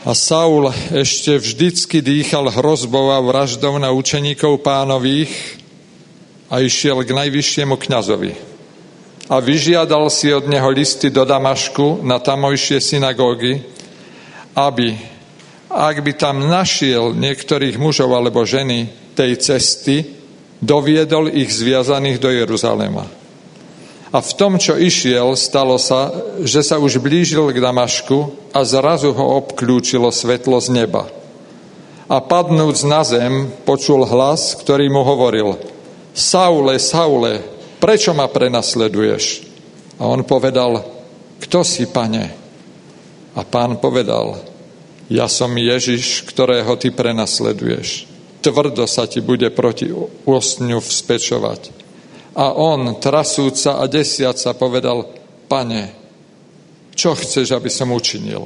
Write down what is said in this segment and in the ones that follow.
A Saul ešte vždycky dýchal hrozbou a vraždou na učeníkov Pánových a išiel k najvyššiemu kňazovi. A vyžiadal si od neho listy do Damašku na tamojšie synagógy, aby, ak by tam našiel niektorých mužov alebo ženy tej cesty, doviedol ich zviazaných do Jeruzalema. A v tom, čo išiel, stalo sa, že sa už blížil k Damašku a zrazu ho obklúčilo svetlo z neba. A padnúc na zem, počul hlas, ktorý mu hovoril: Saule, Saule, prečo ma prenasleduješ? A on povedal: Kto si, Pane? A Pán povedal: Ja som Ježiš, ktorého ty prenasleduješ. Tvrdo sa ti bude proti ostňu vzpečovať. A on, trasúc sa a desiac sa, povedal: Pane, čo chceš, aby som učinil?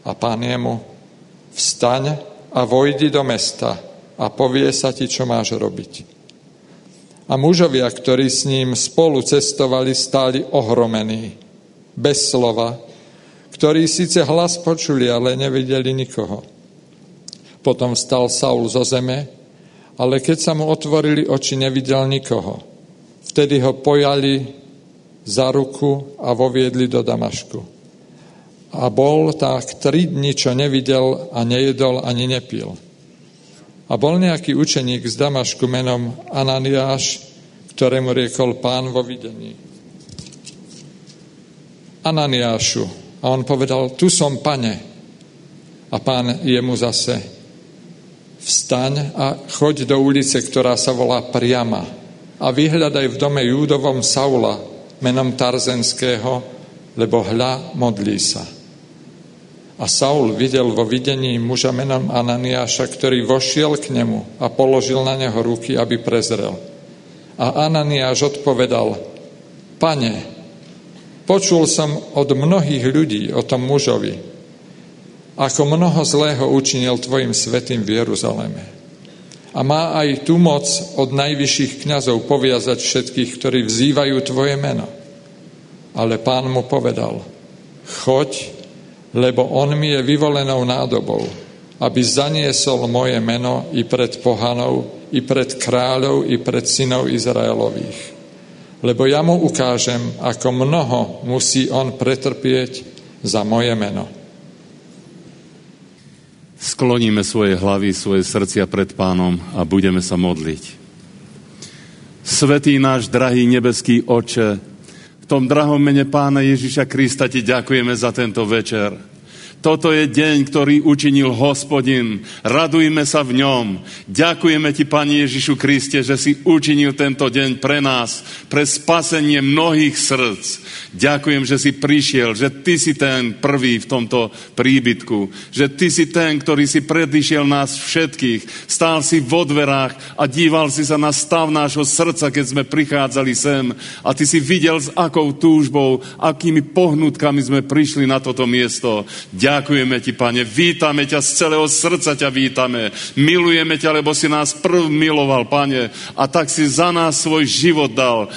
A Pán jemu: Vstaň a vojdi do mesta a povie sa ti, čo máš robiť. A mužovia, ktorí s ním spolu cestovali, stáli ohromení, bez slova, ktorí síce hlas počuli, ale nevideli nikoho. Potom vstal Saul zo zeme, ale keď sa mu otvorili oči, nevidel nikoho. Vtedy ho pojali za ruku a voviedli do Damašku. A bol tak 3 dni, čo nevidel a nejedol ani nepil. A bol nejaký učeník z Damašku menom Ananiáš, ktorému riekol Pán vo videní: Ananiášu. A on povedal: Tu som, Pane. A Pán jemu zase: Vstaň a choď do ulice, ktorá sa volá Priama, a vyhľadaj v dome Júdovom Saula menom Tarzenského, lebo hľa, modlí sa. A Saul videl vo videní muža menom Ananiáša, ktorý vošiel k nemu a položil na neho ruky, aby prezrel. A Ananiáš odpovedal: Pane, počul som od mnohých ľudí o tom mužovi, ako mnoho zlého učinil tvojim svätým v Jeruzaleme. A má aj tú moc od najvyšších kňazov poviazať všetkých, ktorí vzývajú tvoje meno. Ale Pán mu povedal: Choď, lebo on mi je vyvolenou nádobou, aby zaniesol moje meno i pred pohanov, i pred kráľov, i pred synov Izraelových. Lebo ja mu ukážem, ako mnoho musí on pretrpieť za moje meno. Skloníme svoje hlavy, svoje srdcia pred Pánom a budeme sa modliť. Svätý náš drahý nebeský Otče, v tom drahom mene Pána Ježiša Krista ti ďakujeme za tento večer. Toto je deň, ktorý učinil Hospodin. Radujme sa v ňom. Ďakujeme ti, Pane Ježišu Kriste, že si učinil tento deň pre nás, pre spasenie mnohých srdc. Ďakujem, že si prišiel, že ty si ten prvý v tomto príbytku, že ty si ten, ktorý si predišiel nás všetkých. Stál si vo dverách a díval si sa na stav nášho srdca, keď sme prichádzali sem. A ty si videl, s akou túžbou, akými pohnutkami sme prišli na toto miesto. Ďakujeme ti, Pane, vítame ťa, z celého srdca ťa vítame. Milujeme ťa, lebo si nás prv miloval, Pane, a tak si za nás svoj život dal.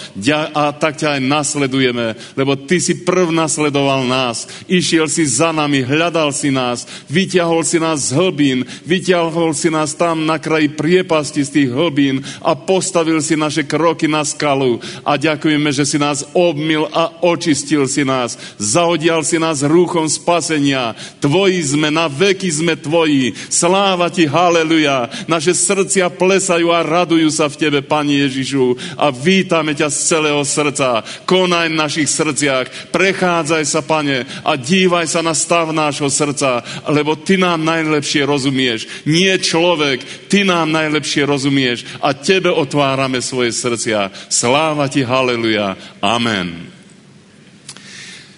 A tak ťa aj nasledujeme, lebo ty si prv nasledoval nás. Išiel si za nami, hľadal si nás, vyťahol si nás z hlbín, vyťahol si nás tam na kraji priepasti z tých hlbín a postavil si naše kroky na skalu. A ďakujeme, že si nás obmyl a očistil si nás. Zaodial si nás rúchom spasenia. Tvoji sme, na veky sme tvoji. Sláva ti, haleluja. Naše srdcia plesajú a radujú sa v tebe, Pane Ježišu. A vítame ťa z celého srdca. Konaj v našich srdciach. Prechádzaj sa, Pane, a dívaj sa na stav nášho srdca, lebo ty nám najlepšie rozumieš. Nie človek, ty nám najlepšie rozumieš a tebe otvárame svoje srdcia. Sláva ti, haleluja. Amen.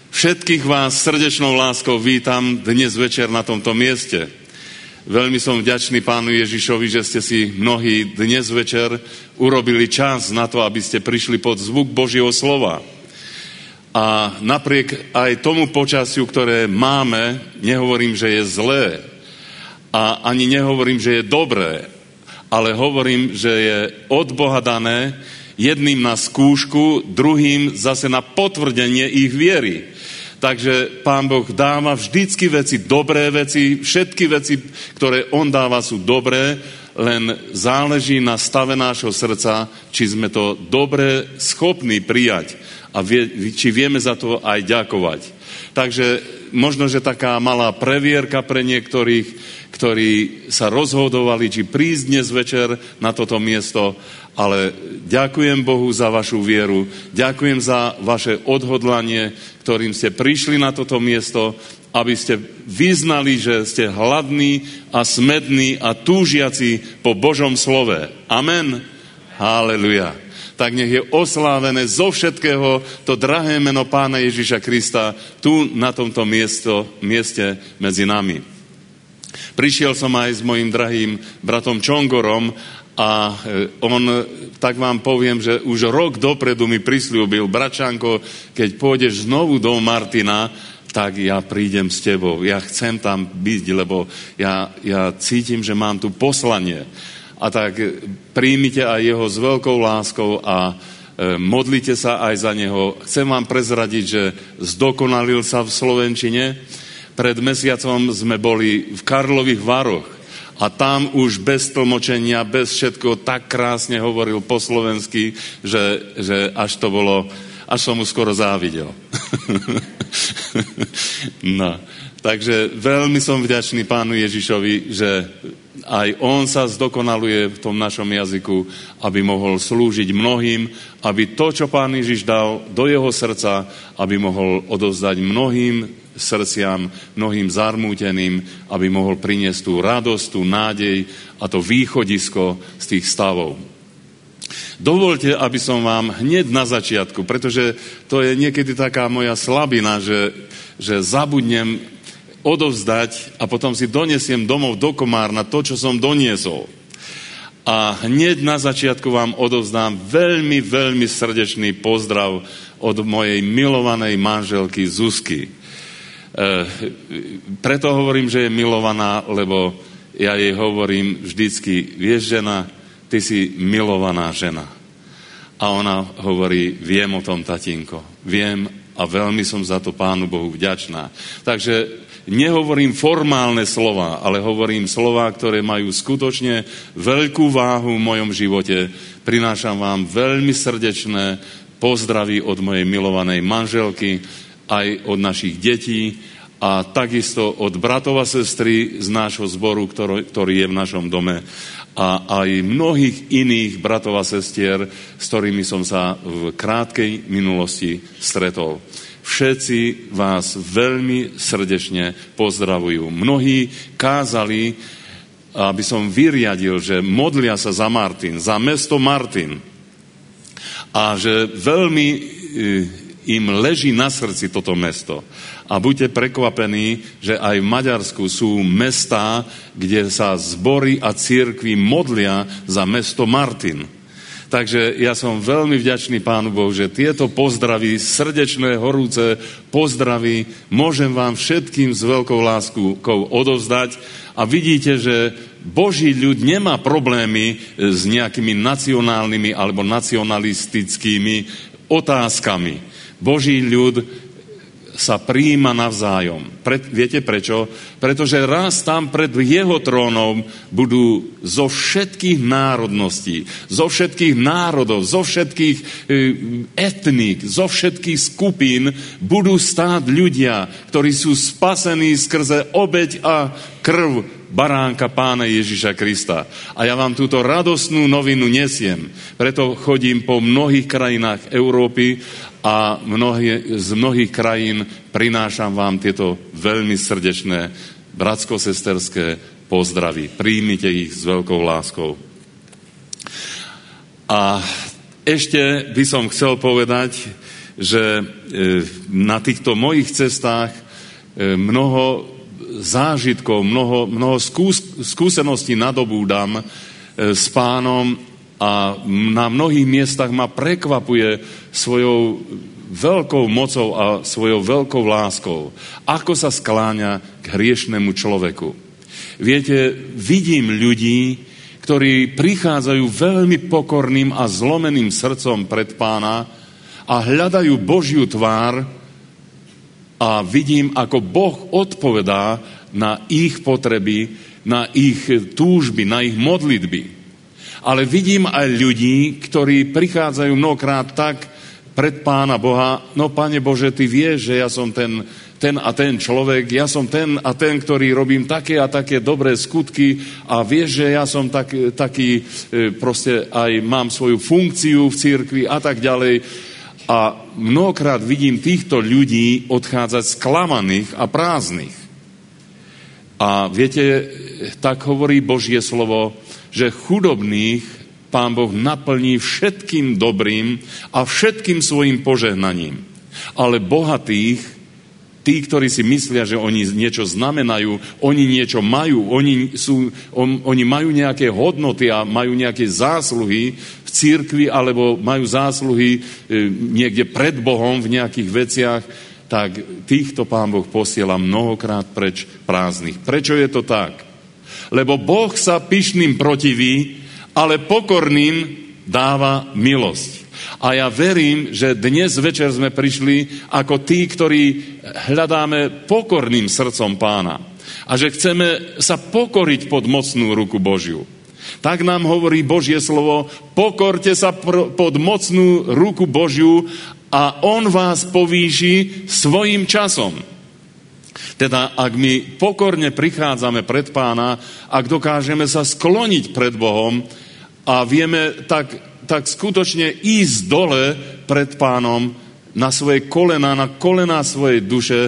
Všetkých vás srdečnou láskou vítam dnes večer na tomto mieste. Veľmi som vďačný Pánu Ježišovi, že ste si mnohí dnes večer urobili čas na to, aby ste prišli pod zvuk Božieho slova. A napriek aj tomu počasiu, ktoré máme, nehovorím, že je zlé a ani nehovorím, že je dobré, ale hovorím, že je od Boha dané, jedným na skúšku, druhým zase na potvrdenie ich viery. Takže Pán Boh dáva vždycky veci, dobré veci, všetky veci, ktoré on dáva, sú dobré, len záleží na stave nášho srdca, či sme to dobre schopní prijať a či vieme za to aj ďakovať. Takže možno, že taká malá previerka pre niektorých, ktorí sa rozhodovali, či prísť dnes večer na toto miesto, ale ďakujem Bohu za vašu vieru, ďakujem za vaše odhodlanie, ktorým ste prišli na toto miesto, aby ste vyznali, že ste hladní a smední a túžiaci po Božom slove. Amen. Halleluja. Tak nech je oslávené zo všetkého to drahé meno Pána Ježiša Krista tu na tomto mieste medzi nami. Prišiel som aj s mojím drahým bratom Čongorom a on, tak vám poviem, že už rok dopredu mi prisľúbil: Bračanko, keď pôjdeš znovu do Martina, tak ja prídem s tebou. Ja chcem tam byť, lebo ja cítim, že mám tu poslanie. A tak príjmite aj jeho s veľkou láskou a modlite sa aj za neho. Chcem vám prezradiť, že zdokonalil sa v slovenčine. Pred mesiacom sme boli v Karlových Varoch a tam už bez tlmočenia, bez všetko tak krásne hovoril po slovensky, že až som mu skoro závidel. No, takže veľmi som vďačný Pánu Ježišovi, že aj on sa zdokonaluje v tom našom jazyku, aby mohol slúžiť mnohým, aby to, čo Pán Ježiš dal do jeho srdca, aby mohol odovzdať mnohým srdciam, mnohým zarmúteným, aby mohol priniesť tú radosť, tú nádej a to východisko z tých stavov. Dovolte, aby som vám hneď na začiatku, pretože to je niekedy taká moja slabina, že zabudnem odovzdať a potom si donesiem domov do Komárna to, čo som doniesol. A hneď na začiatku vám odovzdám veľmi, veľmi srdečný pozdrav od mojej milovanej manželky Zuzky. Preto hovorím, že je milovaná, lebo ja jej hovorím vždycky: vieš, žena, ty si milovaná žena. A ona hovorí: viem o tom, tatínko, viem a veľmi som za to Pánu Bohu vďačná. Takže nehovorím formálne slova, ale hovorím slova, ktoré majú skutočne veľkú váhu v mojom živote. Prinášam vám veľmi srdečné pozdravy od mojej milovanej manželky, aj od našich detí a takisto od bratov a sestry z nášho zboru, ktorý je v našom dome, a aj mnohých iných bratov a sestier, s ktorými som sa v krátkej minulosti stretol. Všetci vás veľmi srdečne pozdravujú. Mnohí kázali, aby som vyriadil, že modlia sa za Martin, za mesto Martin, a že veľmi im leží na srdci toto mesto. A buďte prekvapení, že aj v Maďarsku sú mestá, kde sa zbory a cirkvi modlia za mesto Martin. Takže ja som veľmi vďačný Pánu Bohu, že tieto pozdravy, srdečné, horúce pozdravy, môžem vám všetkým s veľkou láskou odovzdať. A vidíte, že Boží ľud nemá problémy s nejakými nacionálnymi alebo nacionalistickými otázkami. Boží ľud sa prijíma navzájom. Viete prečo? Pretože raz tam pred jeho trónom budú zo všetkých národností, zo všetkých národov, zo všetkých etník, zo všetkých skupín budú stáť ľudia, ktorí sú spasení skrze obeť a krv baránka Pána Ježiša Krista. A ja vám túto radosnú novinu nesiem. Preto chodím po mnohých krajinách Európy a z mnohých krajín prinášam vám tieto veľmi srdečné bratsko-sesterské pozdravy. Príjmite ich s veľkou láskou. A ešte by som chcel povedať, že na týchto mojich cestách mnoho zážitkov, mnoho skúseností nadobúdam s Pánom a na mnohých miestach ma prekvapuje svojou veľkou mocou a svojou veľkou láskou, ako sa skláňa k hriešnemu človeku. Viete, vidím ľudí, ktorí prichádzajú veľmi pokorným a zlomeným srdcom pred Pána a hľadajú Božiu tvár a vidím, ako Boh odpovedá na ich potreby, na ich túžby, na ich modlitby. Ale vidím aj ľudí, ktorí prichádzajú mnohokrát tak pred Pána Boha, no Pane Bože, Ty vieš, že ja som ten a ten človek, ja som ten a ten, ktorý robím také a také dobré skutky a vieš, že ja som taký proste aj mám svoju funkciu v cirkvi a tak ďalej. A mnohokrát vidím týchto ľudí odchádzať sklamaných a prázdnych. A viete, tak hovorí Božie slovo, že chudobných Pán Boh naplní všetkým dobrým a všetkým svojim požehnaním. Ale bohatých, tí, ktorí si myslia, že oni niečo znamenajú, oni niečo majú, oni majú nejaké hodnoty a majú nejaké zásluhy v cirkvi alebo majú zásluhy niekde pred Bohom v nejakých veciach, tak týchto Pán Boh posiela mnohokrát preč prázdnych. Prečo je to tak? Lebo Boh sa pyšným protiví, ale pokorným dáva milosť. A ja verím, že dnes večer sme prišli ako tí, ktorí hľadáme pokorným srdcom Pána. A že chceme sa pokoriť pod mocnú ruku Božiu. Tak nám hovorí Božie slovo, pokorte sa pod mocnú ruku Božiu a On vás povýši svojím časom. Teda, ak my pokorne prichádzame pred Pána, ak dokážeme sa skloniť pred Bohom a vieme tak skutočne ísť dole pred Pánom na svoje kolená, na kolená svojej duše,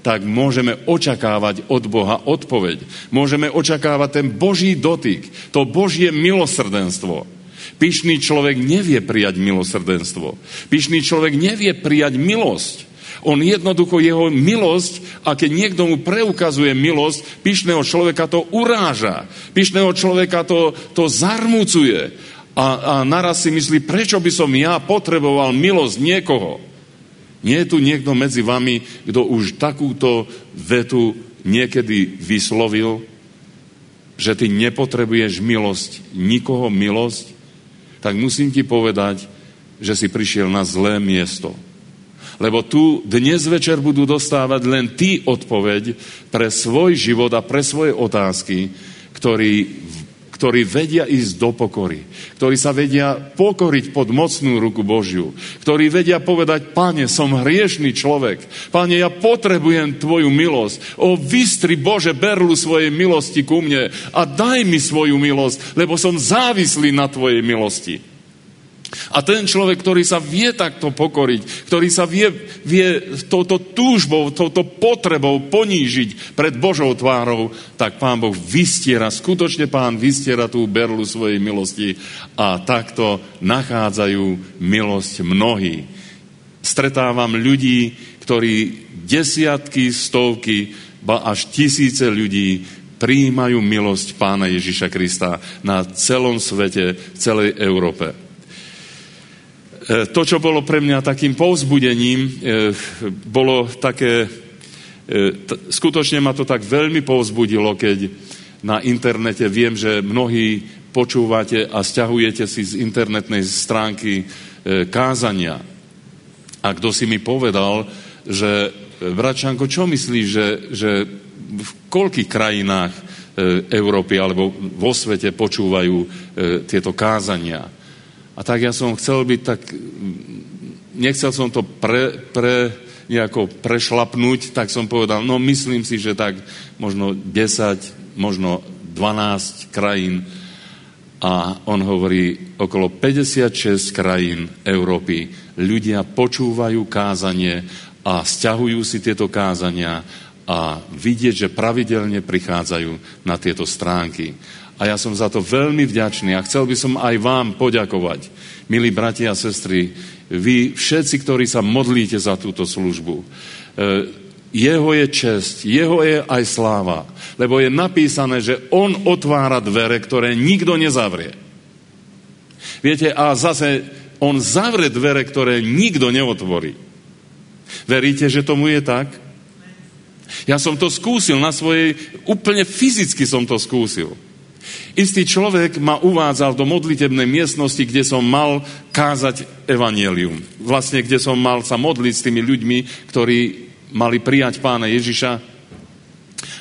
tak môžeme očakávať od Boha odpoveď. Môžeme očakávať ten Boží dotyk, to Božie milosrdenstvo. Pyšný človek nevie prijať milosrdenstvo. Pyšný človek nevie prijať milosť. On jednoducho, jeho milosť, a keď niekto mu preukazuje milosť, pyšného človeka to uráža. Pyšného človeka to zarmucuje. A naraz si myslí, prečo by som ja potreboval milosť niekoho. Nie je tu niekto medzi vami, kto už takúto vetu niekedy vyslovil, že ty nepotrebuješ milosť, nikoho milosť, tak musím ti povedať, že si prišiel na zlé miesto. Lebo tu dnes večer budú dostávať len tí odpoveď pre svoj život a pre svoje otázky, ktorí vedia ísť do pokory, ktorí sa vedia pokoriť pod mocnú ruku Božiu, ktorí vedia povedať, Pane, som hriešný človek, Pane, ja potrebujem Tvoju milosť, vystri Bože berlu svojej milosti ku mne a daj mi svoju milosť, lebo som závislý na Tvojej milosti. A ten človek, ktorý sa vie takto pokoriť, ktorý sa vie touto túžbou, touto potrebou ponížiť pred Božou tvárou, tak Pán Boh vystiera, skutočne Pán vystiera tú berlu svojej milosti a takto nachádzajú milosť mnohí. Stretávam ľudí, ktorí desiatky, stovky, ba až tisíce ľudí prijímajú milosť Pána Ježiša Krista na celom svete, v celej Európe. To, čo bolo pre mňa takým povzbudením, bolo také, skutočne ma to tak veľmi povzbudilo, keď na internete viem, že mnohí počúvate a sťahujete si z internetnej stránky kázania. A kto si mi povedal, že Bračanko, čo myslíš, že v koľkých krajinách Európy alebo vo svete počúvajú tieto kázania? A tak ja som chcel byť tak, nechcel som to nejako prešlapnúť, tak som povedal, no myslím si, že tak možno 10, možno 12 krajín. A on hovorí, okolo 56 krajín Európy ľudia počúvajú kázanie a sťahujú si tieto kázania a vidieť, že pravidelne prichádzajú na tieto stránky. A ja som za to veľmi vďačný a chcel by som aj vám poďakovať, milí bratia a sestry, vy všetci, ktorí sa modlíte za túto službu. Jeho je česť, jeho je aj sláva, lebo je napísané, že on otvára dvere, ktoré nikto nezavrie. Viete, a zase on zavrie dvere, ktoré nikto neotvorí. Veríte, že tomu je tak? Ja som to skúsil na svojej, úplne fyzicky som to skúsil. Istý človek ma uvádzal do modlitebnej miestnosti, kde som mal kázať evanjelium. Vlastne, kde som mal sa modliť s tými ľuďmi, ktorí mali prijať pána Ježiša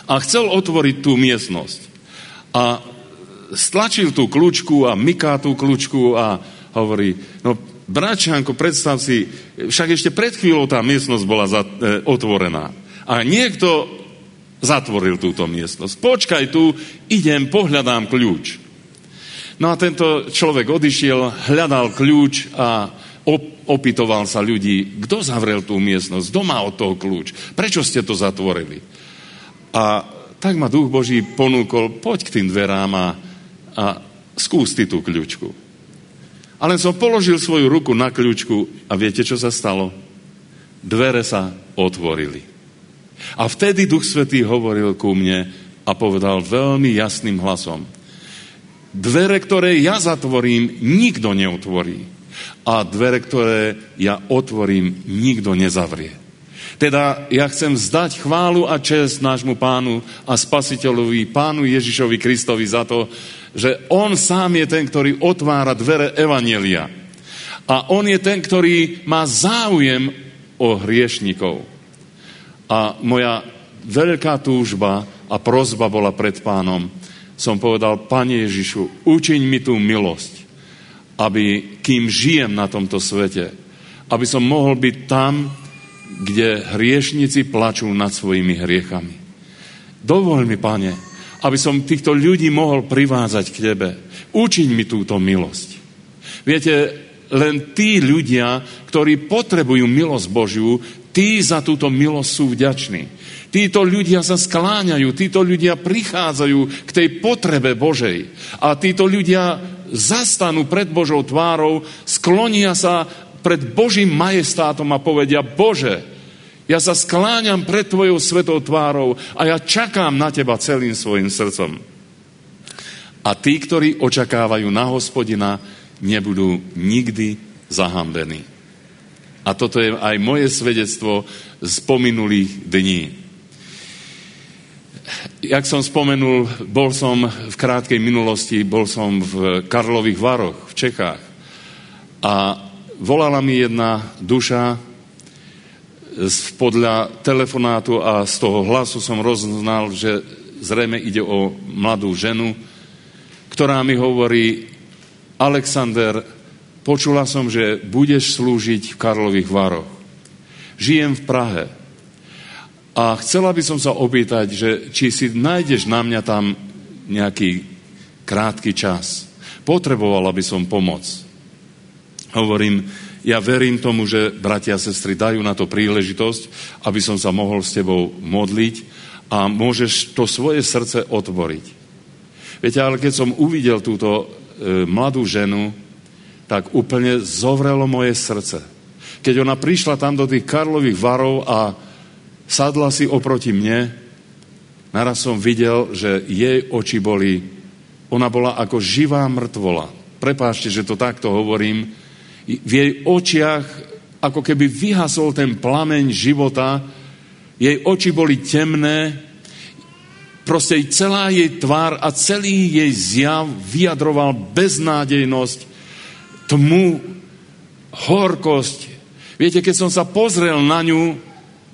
a chcel otvoriť tú miestnosť. A stlačil tú kľúčku a myká tú kľúčku a hovorí, no bračánko, predstav si, však ešte pred chvíľou tá miestnosť bola otvorená. A niekto zatvoril túto miestnosť. Počkaj tu, idem, pohľadám kľúč. No a tento človek odišiel, hľadal kľúč a opytoval sa ľudí. Kto zavrel tú miestnosť? Kto má od toho kľúč? Prečo ste to zatvorili? A tak ma Duch Boží ponúkol, poď k tým dverám a skús ty tú kľúčku. Ale som položil svoju ruku na kľúčku a viete, čo sa stalo? Dvere sa otvorili. A vtedy Duch Svätý hovoril ku mne a povedal veľmi jasným hlasom, dvere, ktoré ja zatvorím, nikto neotvorí. A dvere, ktoré ja otvorím, nikto nezavrie. Teda ja chcem vzdať chválu a česť nášmu Pánu a Spasiteľovi, Pánu Ježišovi Kristovi za to, že On sám je ten, ktorý otvára dvere evanjelia. A On je ten, ktorý má záujem o hriešnikov. A moja veľká túžba a prosba bola pred Pánom. Som povedal, Pane Ježišu, učiň mi tú milosť, aby, kým žijem na tomto svete, aby som mohol byť tam, kde hriešnici plačú nad svojimi hriechami. Dovoľ mi, Pane, aby som týchto ľudí mohol privázať k Tebe. Učiň mi túto milosť. Viete, len tí ľudia, ktorí potrebujú milosť Božiu, tí za túto milosť sú vďační. Títo ľudia sa skláňajú, títo ľudia prichádzajú k tej potrebe Božej. A títo ľudia zastanú pred Božou tvárou, sklonia sa pred Božím majestátom a povedia, Bože, ja sa skláňam pred Tvojou svetou tvárou a ja čakám na Teba celým svojim srdcom. A tí, ktorí očakávajú na Hospodina, nebudú nikdy zahambení. A toto je aj moje svedectvo z pominulých dní. Jak som spomenul, bol som v krátkej minulosti, bol som v Karlových Varoch, v Čechách. A volala mi jedna duša, podľa telefonátu a z toho hlasu som rozoznal, že zrejme ide o mladú ženu, ktorá mi hovorí, Alexander, počula som, že budeš slúžiť v Karlových Varoch. Žijem v Prahe. A chcela by som sa opýtať, že či si nájdeš na mňa tam nejaký krátky čas. Potrebovala by som pomoc. Hovorím, ja verím tomu, že bratia a sestry dajú na to príležitosť, aby som sa mohol s tebou modliť a môžeš to svoje srdce otvoriť. Viete, ale keď som uvidel túto mladú ženu, tak úplne zovrelo moje srdce. Keď ona prišla tam do tých Karlových Varov a sadla si oproti mne, naraz som videl, že jej oči boli, ona bola ako živá mŕtvola. Prepáčte, že to takto hovorím. V jej očiach ako keby vyhasol ten plameň života, jej oči boli temné, proste celá jej tvár a celý jej zjav vyjadroval beznádejnosť, tmu, horkosť. Viete, keď som sa pozrel na ňu,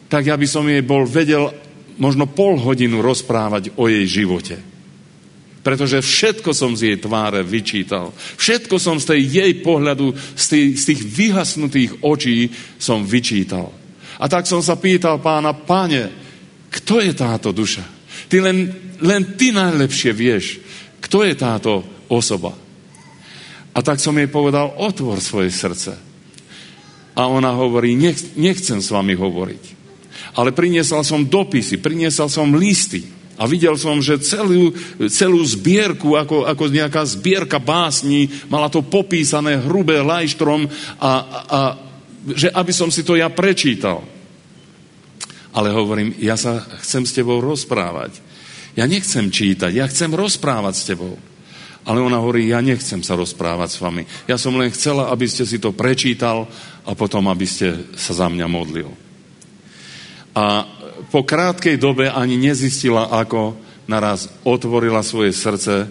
tak ja by som jej vedel možno pol hodinu rozprávať o jej živote. Pretože všetko som z jej tváre vyčítal. Všetko som z tej jej pohľadu, z tých vyhasnutých očí som vyčítal. A tak som sa pýtal Pána, Páne, kto je táto duša? Ty len ty najlepšie vieš, kto je táto osoba. A tak som jej povedal, otvor svoje srdce. A ona hovorí, nechcem s vami hovoriť. Ale priniesol som dopisy, priniesol som listy. A videl som, že celú zbierku, ako nejaká zbierka básní, mala to popísané hrubé lajštrom a že aby som si to ja prečítal. Ale hovorím, ja sa chcem s tebou rozprávať. Ja nechcem čítať, ja chcem rozprávať s tebou. Ale ona hovorí, ja nechcem sa rozprávať s vami. Ja som len chcela, aby ste si to prečítal a potom, aby ste sa za mňa modlil. A po krátkej dobe ani nezistila, ako naraz otvorila svoje srdce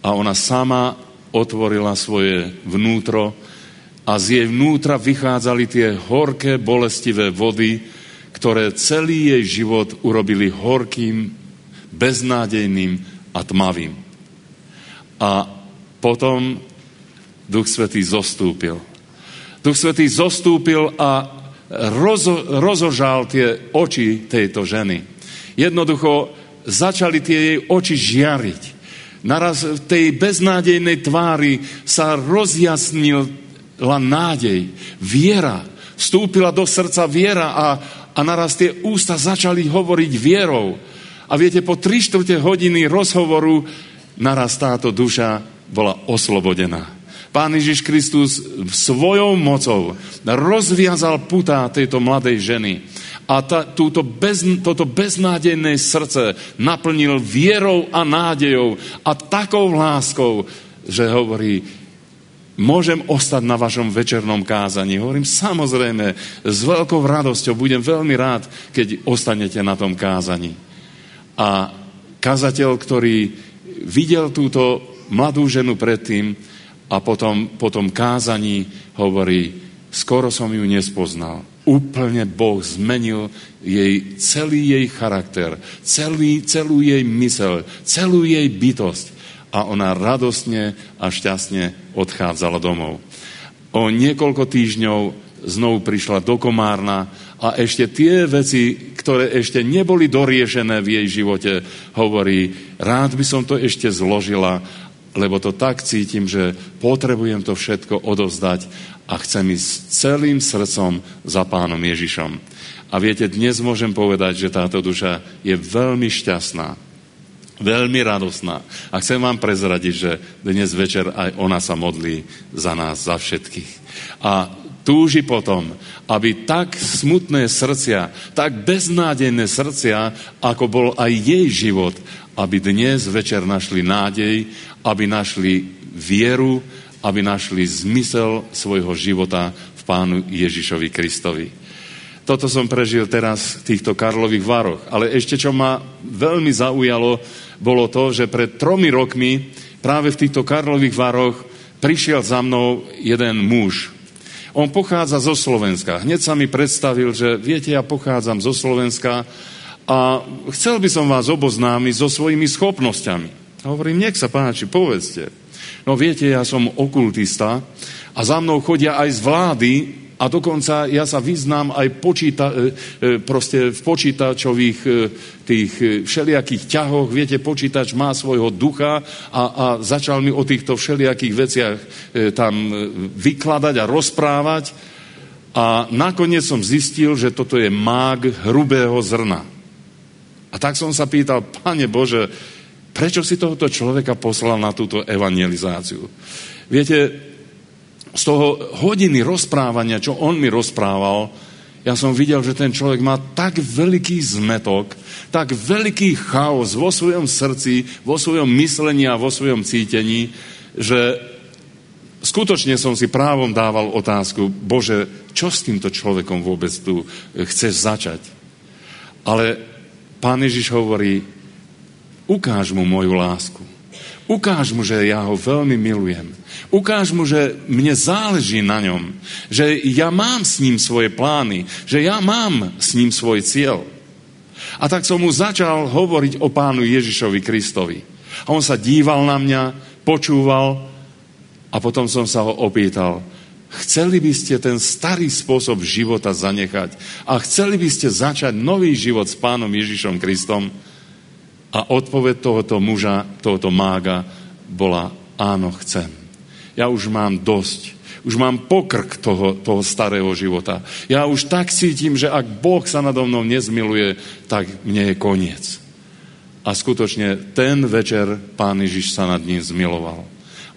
a ona sama otvorila svoje vnútro a z jej vnútra vychádzali tie horké, bolestivé vody, ktoré celý jej život urobili horkým, beznádejným a tmavým. A potom Duch Svätý zostúpil. Duch Svätý zostúpil a rozožal tie oči tejto ženy. Jednoducho začali tie jej oči žiariť. Naraz v tej beznádejnej tvári sa rozjasnila nádej, viera. Vstúpila do srdca viera a naraz tie ústa začali hovoriť vierou. A viete, po 3/4 hodiny rozhovoru naraz táto duša bola oslobodená. Pán Ježiš Kristus svojou mocou rozviazal putá tejto mladej ženy a toto beznádejné srdce naplnil vierou a nádejou a takou láskou, že hovorí, môžem ostať na vašom večernom kázaní. Hovorím, samozrejme, s veľkou radosťou, budem veľmi rád, keď ostanete na tom kázaní. A kazateľ, ktorý videl túto mladú ženu predtým a potom kázaní hovorí, skoro som ju nespoznal. Úplne Boh zmenil celý jej charakter, celú jej myseľ, celú jej bytosť. A ona radostne a šťastne odchádzala domov. O niekoľko týždňov znovu prišla do Komárna a ešte tie veci, ktoré ešte neboli doriešené v jej živote, hovorí, rád by som to ešte zložila, lebo to tak cítim, že potrebujem to všetko odovzdať a chcem ísť celým srdcom za Pánom Ježišom. A viete, dnes môžem povedať, že táto duša je veľmi šťastná, veľmi radosná. A chcem vám prezradiť, že dnes večer aj ona sa modlí za nás, za všetkých. A túži potom, aby tak smutné srdcia, tak beznádejné srdcia, ako bol aj jej život, aby dnes večer našli nádej, aby našli vieru, aby našli zmysel svojho života v Pánu Ježišovi Kristovi. Toto som prežil teraz v týchto Karlových Varoch. Ale ešte, čo ma veľmi zaujalo, bolo to, že pred 3 rokmi práve v týchto Karlových Varoch prišiel za mnou jeden muž. On pochádza zo Slovenska. Hneď sa mi predstavil, že viete, ja pochádzam zo Slovenska a chcel by som vás oboznámiť so svojimi schopnosťami. A hovorím, nech sa páči, povedzte. No viete, ja som okultista a za mnou chodia aj z vlády a dokonca ja sa vyznám aj v počítačových tých všelijakých ťahoch. Viete, počítač má svojho ducha a začal mi o týchto všelijakých veciach tam vykladať a rozprávať. A nakoniec som zistil, že toto je mág hrubého zrna. A tak som sa pýtal, Pane Bože, prečo si tohoto človeka poslal na túto evangelizáciu? Viete, z toho hodiny rozprávania, čo on mi rozprával, ja som videl, že ten človek má tak veľký zmetok, tak veľký chaos vo svojom srdci, vo svojom myslení a vo svojom cítení, že skutočne som si právom dával otázku, Bože, čo s týmto človekom vôbec tu chceš začať? Ale Pán Ježiš hovorí, ukáž mu moju lásku. Ukáž mu, že ja ho veľmi milujem. Ukáž mu, že mne záleží na ňom. Že ja mám s ním svoje plány. Že ja mám s ním svoj cieľ. A tak som mu začal hovoriť o Pánu Ježišovi Kristovi. A on sa díval na mňa, počúval a potom som sa ho opýtal, chceli by ste ten starý spôsob života zanechať a chceli by ste začať nový život s Pánom Ježišom Kristom? A odpoveď tohoto muža, tohoto mága bola, áno, chcem. Ja už mám dosť. Už mám pokrk toho starého života. Ja už tak cítim, že ak Boh sa nado mnou nezmiluje, tak mne je koniec. A skutočne ten večer Pán Ježiš sa nad ním zmiloval.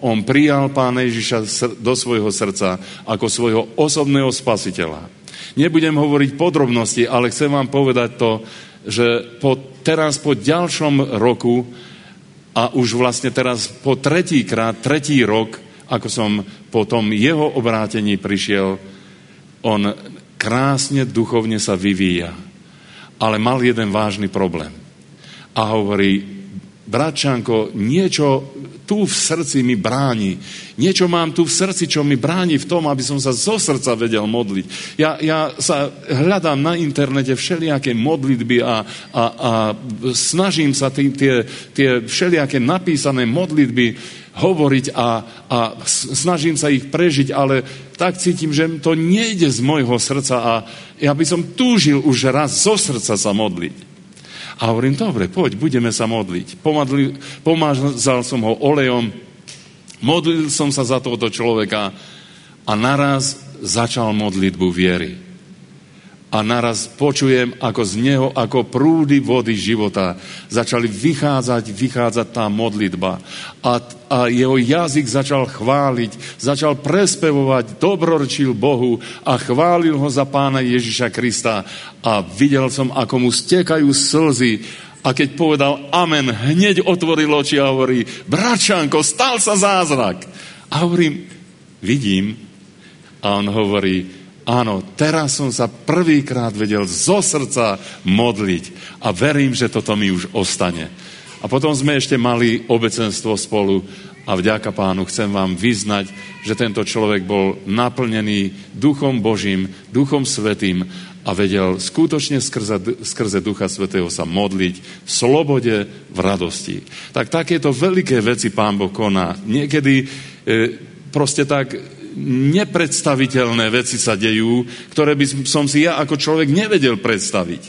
On prijal Pána Ježiša do svojho srdca ako svojho osobného spasiteľa. Nebudem hovoriť podrobnosti, ale chcem vám povedať to, že teraz po ďalšom roku a už vlastne teraz po tretí rok, ako som po tom jeho obrátení prišiel, on krásne duchovne sa vyvíja. Ale mal jeden vážny problém. A hovorí, bratčanko, niečo tu v srdci mi bráni. Niečo mám tu v srdci, čo mi bráni v tom, aby som sa zo srdca vedel modliť. Ja sa hľadám na internete všelijaké modlitby a snažím sa tie všelijaké napísané modlitby hovoriť a snažím sa ich prežiť, ale tak cítim, že to nejde z môjho srdca a ja by som túžil už raz zo srdca sa modliť. A hovorím, dobre, poď, budeme sa modliť. Pomazal som ho olejom, modlil som sa za tohto človeka a naraz začal modlitbu viery. A naraz počujem, ako z neho, ako prúdy vody života začali vychádzať tá modlitba. A jeho jazyk začal chváliť, začal prespevovať, dobrorčil Bohu a chválil ho za Pána Ježiša Krista. A videl som, ako mu stekajú slzy. A keď povedal amen, hneď otvoril oči a hovorí, bračanko, stal sa zázrak. A hovorím, vidím. A on hovorí, áno, teraz som sa prvýkrát vedel zo srdca modliť a verím, že toto mi už ostane. A potom sme ešte mali obecenstvo spolu a vďaka Pánu chcem vám vyznať, že tento človek bol naplnený Duchom Božím, Duchom Svätým a vedel skutočne skrze Ducha Svätého sa modliť v slobode, v radosti. Tak takéto veľké veci Pán Boh koná. Niekedy proste tak nepredstaviteľné veci sa dejú, ktoré by som si ja ako človek nevedel predstaviť.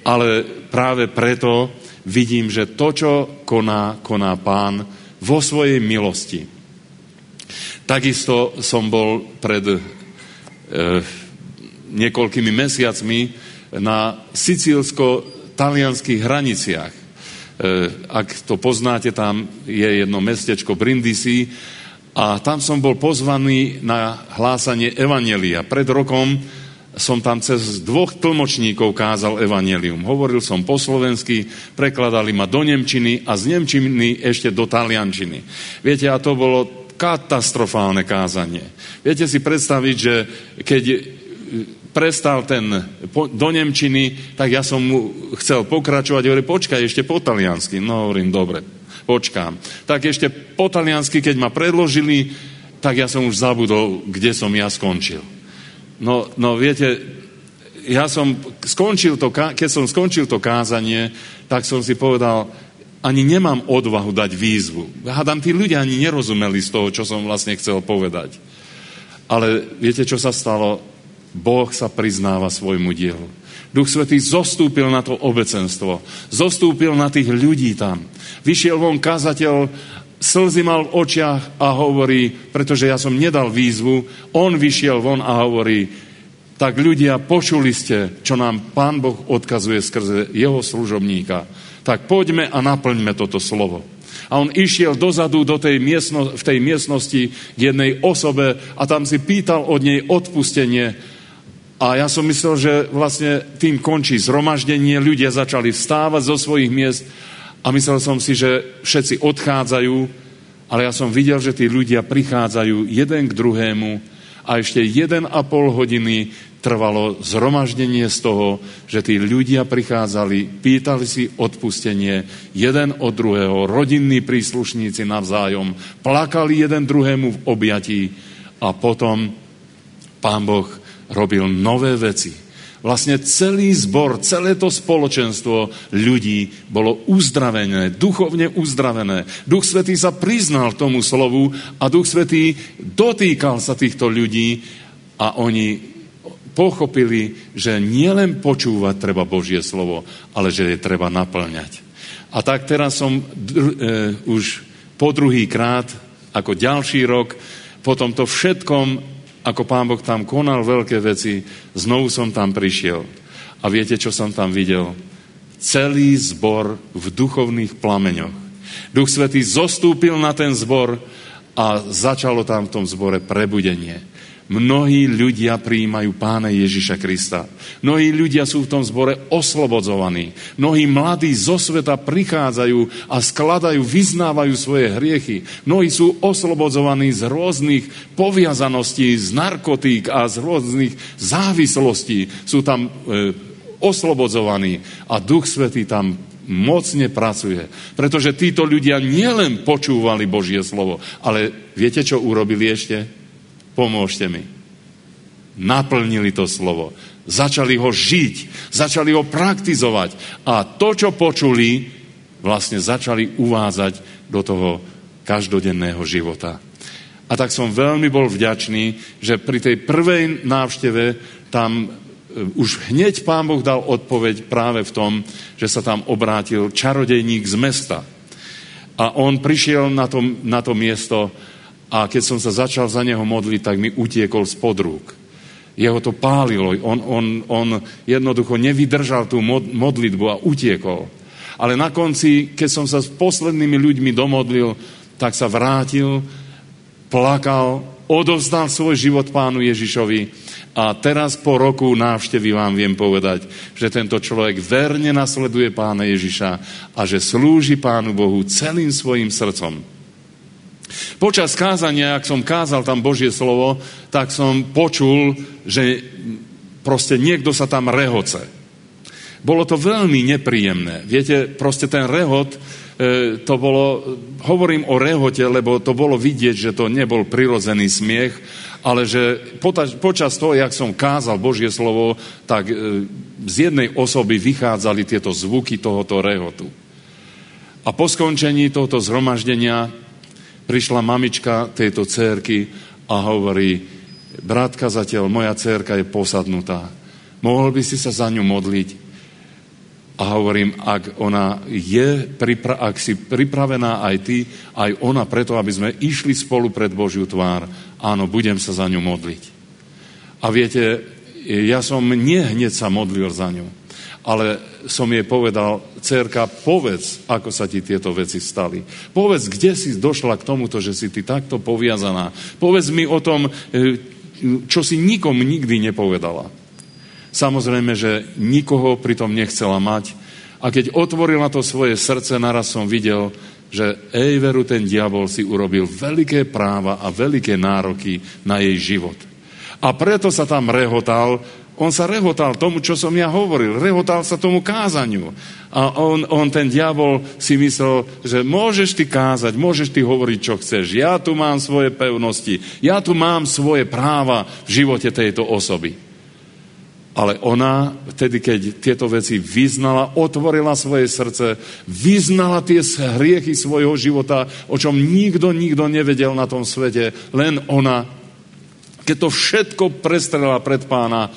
Ale práve preto vidím, že to, čo koná Pán vo svojej milosti. Takisto som bol pred niekoľkými mesiacmi na sicílsko-talianských hraniciach. Ak to poznáte, tam je jedno mestečko Brindisi, a tam som bol pozvaný na hlásanie evanjelia. Pred rokom som tam cez 2 tlmočníkov kázal evanjelium. Hovoril som po slovensky, prekladali ma do nemčiny a z nemčiny ešte do taliančiny. Viete, a to bolo katastrofálne kázanie. Viete si predstaviť, že keď prestal ten do nemčiny, tak ja som mu chcel pokračovať. Hovorí, počkaj, ešte po taliansky. No, hovorím, dobre. Počkám. Tak ešte po taliansky, keď ma predložili, tak ja som už zabudol, kde som ja skončil. No viete, ja som keď som skončil to kázanie, tak som si povedal, ani nemám odvahu dať výzvu. Hádam, tí ľudia ani nerozumeli z toho, čo som vlastne chcel povedať. Ale viete, čo sa stalo? Boh sa priznáva svojmu dielu. Duch Svätý zostúpil na to obecenstvo. Zostúpil na tých ľudí tam. Vyšiel von kazateľ, slzy mal v očiach a hovorí, pretože ja som nedal výzvu, on vyšiel von a hovorí, tak ľudia, počuli ste, čo nám Pán Boh odkazuje skrze jeho služobníka. Tak poďme a naplňme toto slovo. A on išiel dozadu v tej miestnosti k jednej osobe a tam si pýtal od nej odpustenie. A ja som myslel, že vlastne tým končí zhromaždenie, ľudia začali vstávať zo svojich miest a myslel som si, že všetci odchádzajú, ale ja som videl, že tí ľudia prichádzajú jeden k druhému a ešte 1,5 hodiny trvalo zhromaždenie z toho, že tí ľudia prichádzali, pýtali si odpustenie jeden od druhého, rodinní príslušníci navzájom, plakali jeden druhému v objatí a potom Pán Boh robil nové veci. Vlastne celý zbor, celé to spoločenstvo ľudí bolo uzdravené, duchovne uzdravené. Duch Svätý sa priznal tomu slovu a Duch Svätý dotýkal sa týchto ľudí a oni pochopili, že nielen počúvať treba Božie slovo, ale že je treba naplňať. A tak teraz som už po druhý krát, ako ďalší rok, po tomto všetkom, ako Pán Boh tam konal veľké veci, znovu som tam prišiel. A viete, čo som tam videl? Celý zbor v duchovných plameňoch. Duch Svätý zostúpil na ten zbor a začalo tam v tom zbore prebudenie. Mnohí ľudia prijímajú Pána Ježiša Krista. Mnohí ľudia sú v tom zbore oslobodzovaní. Mnohí mladí zo sveta prichádzajú a skladajú, vyznávajú svoje hriechy. Mnohí sú oslobodzovaní z rôznych poviazaností, z narkotík a z rôznych závislostí. Sú tam oslobodzovaní a Duch Svätý tam mocne pracuje. Pretože títo ľudia nielen počúvali Božie slovo, ale viete, čo urobili ešte? Pomôžte mi. Naplnili to slovo. Začali ho žiť, začali ho praktizovať a to, čo počuli, vlastne začali uvádzať do toho každodenného života. A tak som veľmi bol vďačný, že pri tej prvej návšteve tam už hneď Pán Boh dal odpoveď práve v tom, že sa tam obrátil čarodejník z mesta. A on prišiel na to miesto a keď som sa začal za neho modliť, tak mi utiekol spod rúk. Jeho to pálilo, on jednoducho nevydržal tú modlitbu a utiekol. Ale na konci, keď som sa s poslednými ľuďmi domodlil, tak sa vrátil, plakal, odovzdal svoj život Pánu Ježišovi a teraz po roku návštevy vám viem povedať, že tento človek verne nasleduje Pána Ježiša a že slúži Pánu Bohu celým svojim srdcom. Počas kázania, ak som kázal tam Božie slovo, tak som počul, že proste niekto sa tam rehoce. Bolo to veľmi nepríjemné. Viete, proste ten rehot, to bolo, hovorím o rehote, lebo to bolo vidieť, že to nebol prirodzený smiech, ale že počas toho, jak som kázal Božie slovo, tak z jednej osoby vychádzali tieto zvuky tohoto rehotu. A po skončení tohto zhromaždenia prišla mamička tejto dcérky a hovorí: brat kazateľ, moja dcérka je posadnutá. Mohol by si sa za ňu modliť? A hovorím, ak ona je, ak si pripravená aj ty, aj ona preto, aby sme išli spolu pred Božiu tvár, áno, budem sa za ňu modliť. A viete, ja som nie hneď sa modlil za ňu, ale som jej povedal: dcérka, povedz, ako sa ti tieto veci stali. Povedz, kde si došla k tomuto, že si ty takto poviazaná. Povedz mi o tom, čo si nikomu nikdy nepovedala. Samozrejme, že nikoho pritom nechcela mať. A keď otvorila to svoje srdce, naraz som videl, že veru, ten diabol si urobil veľké práva a veľké nároky na jej život. A preto sa tam rehotal. On sa rehotal tomu, čo som ja hovoril. Rehotal sa tomu kázaniu. A on ten diabol si myslel, že môžeš ty kázať, môžeš ty hovoriť, čo chceš. Ja tu mám svoje pevnosti. Ja tu mám svoje práva v živote tejto osoby. Ale ona, vtedy, keď tieto veci vyznala, otvorila svoje srdce, vyznala tie hriechy svojho života, o čom nikto nevedel na tom svete, len ona. Keď to všetko prestrela pred Pána,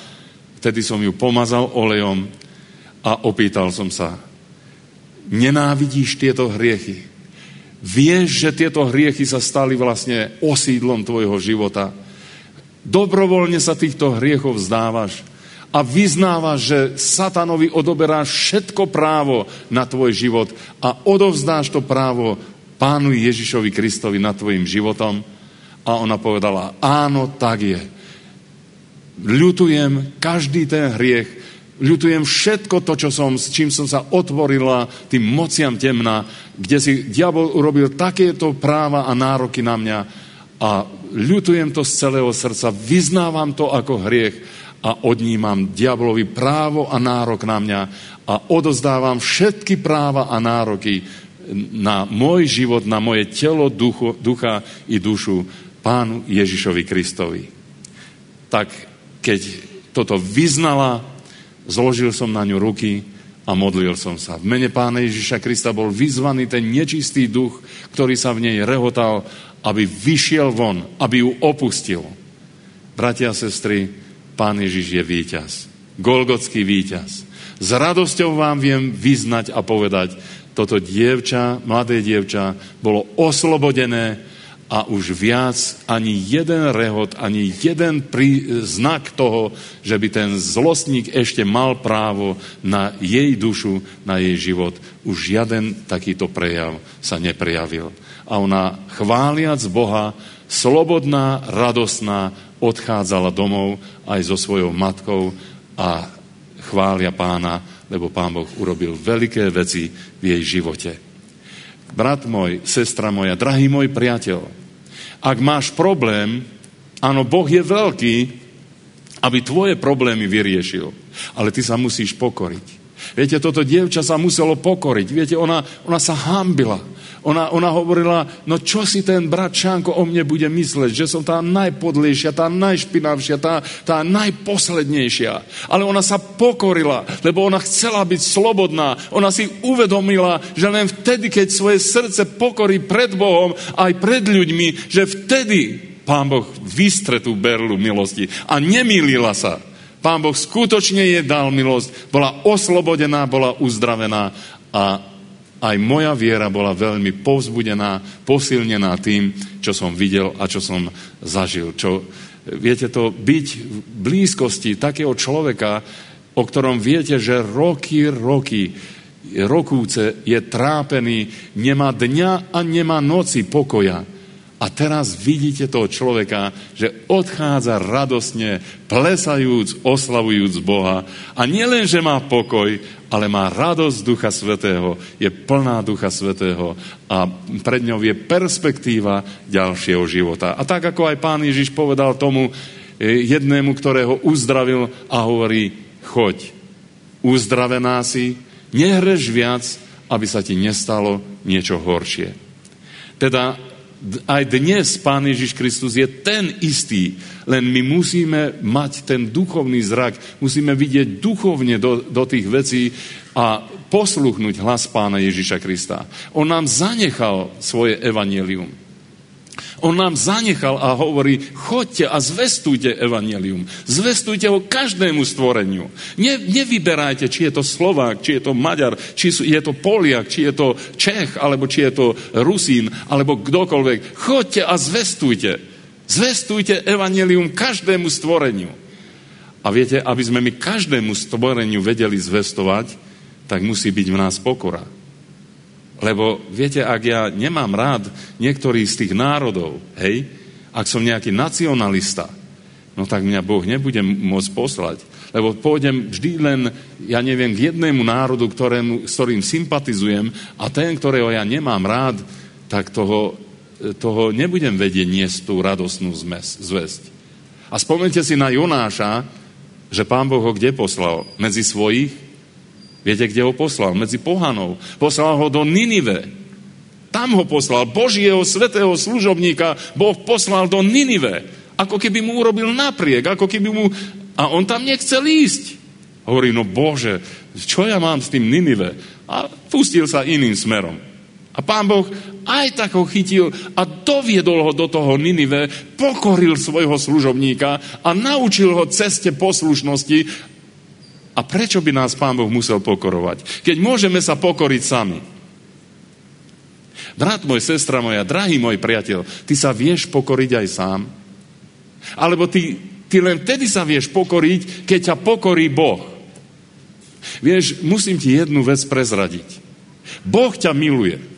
vtedy som ju pomazal olejom a opýtal som sa: nenávidíš tieto hriechy? Vieš, že tieto hriechy sa stali vlastne osídlom tvojho života? Dobrovoľne sa týchto hriechov vzdávaš a vyznávaš, že satanovi odoberáš všetko právo na tvoj život a odovzdáš to právo Pánu Ježišovi Kristovi nad tvojim životom? A ona povedala: áno, tak je. Ľutujem každý ten hriech, ľutujem všetko to, s čím som sa otvorila tým mociam temna, kde si diabol urobil takéto práva a nároky na mňa, a ľutujem to z celého srdca, vyznávam to ako hriech a odnímam diablovi právo a nárok na mňa a odozdávam všetky práva a nároky na môj život, na moje telo, ducha i dušu Pánu Ježišovi Kristovi. Tak keď toto vyznala, zložil som na ňu ruky a modlil som sa. V mene Pána Ježiša Krista bol vyzvaný ten nečistý duch, ktorý sa v nej rehotal, aby vyšiel von, aby ju opustil. Bratia a sestry, Pán Ježiš je víťaz. Golgotský víťaz. S radosťou vám viem vyznať a povedať, toto dievča, mladé dievča, bolo oslobodené a už viac ani jeden rehot, ani jeden znak toho, že by ten zlostník ešte mal právo na jej dušu, na jej život. Už žiaden takýto prejav sa neprejavil. A ona, chváliac Boha, slobodná, radostná, odchádzala domov aj so svojou matkou a chvália Pána, lebo Pán Boh urobil veľké veci v jej živote. Brat môj, sestra moja, drahý môj priateľ, ak máš problém, áno, Boh je veľký, aby tvoje problémy vyriešil, ale ty sa musíš pokoriť. Viete, toto dievča sa muselo pokoriť. Viete, ona sa hanbila. Ona hovorila, no čo si ten brat Šánko o mne bude mysleť, že som tá najpodlejšia, tá najšpinavšia, tá najposlednejšia. Ale ona sa pokorila, lebo ona chcela byť slobodná. Ona si uvedomila, že len vtedy, keď svoje srdce pokorí pred Bohom, aj pred ľuďmi, že vtedy Pán Boh vystre tú berlu milosti. A nemýlila sa. Pán Boh skutočne jej dal milosť, bola oslobodená, bola uzdravená a aj moja viera bola veľmi povzbudená, posilnená tým, čo som videl a čo som zažil. Viete to, byť v blízkosti takého človeka, o ktorom viete, že rokúce je trápený, nemá dňa a nemá noci pokoja. A teraz vidíte toho človeka, že odchádza radosne, plesajúc, oslavujúc Boha. A nielen, že má pokoj, ale má radosť Ducha Svätého, je plná Ducha Svätého a pred ňou je perspektíva ďalšieho života. A tak, ako aj Pán Ježiš povedal tomu jednému, ktorého uzdravil a hovorí, choď, uzdravená si, nehreš viac, aby sa ti nestalo niečo horšie. Teda aj dnes Pán Ježiš Kristus je ten istý, len my musíme mať ten duchovný zrak, musíme vidieť duchovne do tých vecí a posluchnúť hlas Pána Ježiša Krista. On nám zanechal svoje evanjelium. On nám zanechal a hovorí, choďte a zvestujte evanjelium. Zvestujte ho každému stvoreniu. Nevyberajte, či je to Slovák, či je to Maďar, či je to Poliak, či je to Čech, alebo či je to Rusín, alebo kdokoľvek. Choďte a zvestujte. Zvestujte evanjelium každému stvoreniu. A viete, aby sme my každému stvoreniu vedeli zvestovať, tak musí byť v nás pokora. Lebo, viete, ak ja nemám rád niektorých z tých národov, hej, ak som nejaký nacionalista, no tak mňa Boh nebude môcť poslať. Lebo pôjdem vždy len, ja neviem, k jednému národu, s ktorým sympatizujem a ten, ktorého ja nemám rád, tak toho nebudem vedieť niesť tú radosnú zvesť. A spomeňte si na Jonáša, že Pán Boh ho kde poslal? Medzi svojich? Viete, kde ho poslal? Medzi pohanov. Poslal ho do Ninive. Tam ho poslal. Božieho svätého služobníka Boh poslal do Ninive. Ako keby mu urobil napriek. A on tam nechcel ísť. Hovorí, no Bože, čo ja mám s tým Ninive? A pustil sa iným smerom. A Pán Boh aj tak ho chytil a doviedol ho do toho Ninive, pokoril svojho služobníka a naučil ho ceste poslušnosti. A prečo by nás Pán Boh musel pokorovať? Keď môžeme sa pokoriť sami. Brat môj, sestra moja, drahý môj priateľ, ty sa vieš pokoriť aj sám? Alebo ty len vtedy sa vieš pokoriť, keď ťa pokorí Boh. Vieš, musím ti jednu vec prezradiť. Boh ťa miluje.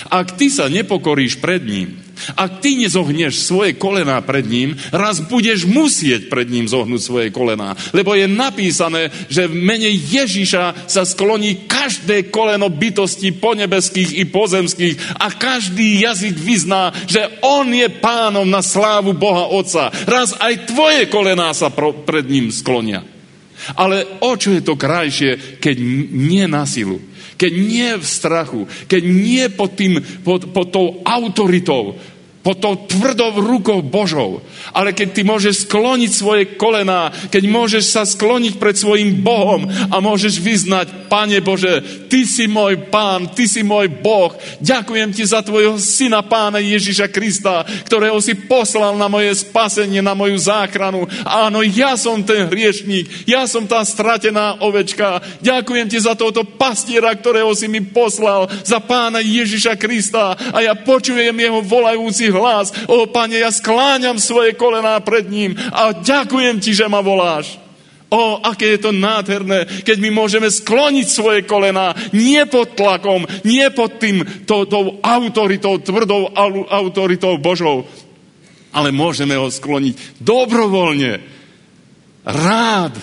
Ak ty sa nepokoríš pred ním, ak ty nezohneš svoje kolená pred ním, raz budeš musieť pred ním zohnúť svoje kolená. Lebo je napísané, že v mene Ježiša sa skloní každé koleno bytostí ponebeských i pozemských a každý jazyk vyzná, že on je pánom na slávu Boha Otca. Raz aj tvoje kolená sa pred ním sklonia. Ale o čo je to krajšie, keď nie na silu, keď nie v strachu, keď nie pod tou autoritou, pod tou tvrdou rukou Božou, ale keď ty môžeš skloniť svoje kolená, keď môžeš sa skloniť pred svojim Bohom a môžeš vyznať, Pane Bože, ty si môj Pán, ty si môj Boh, ďakujem ti za tvojho syna Pána Ježiša Krista, ktorého si poslal na moje spasenie, na moju záchranu. Áno, ja som ten hriešník, ja som tá stratená ovečka, ďakujem ti za tohto pastiera, ktorého si mi poslal, za Pána Ježiša Krista a ja počujem jeho volajúci hlas. O Pane, ja skláňam svoje kolená pred ním a ďakujem ti, že ma voláš. O, aké je to nádherné, keď my môžeme skloniť svoje kolená nie pod tlakom, nie pod tou autoritou, tvrdou autoritou Božou, ale môžeme ho skloniť dobrovoľne, rád,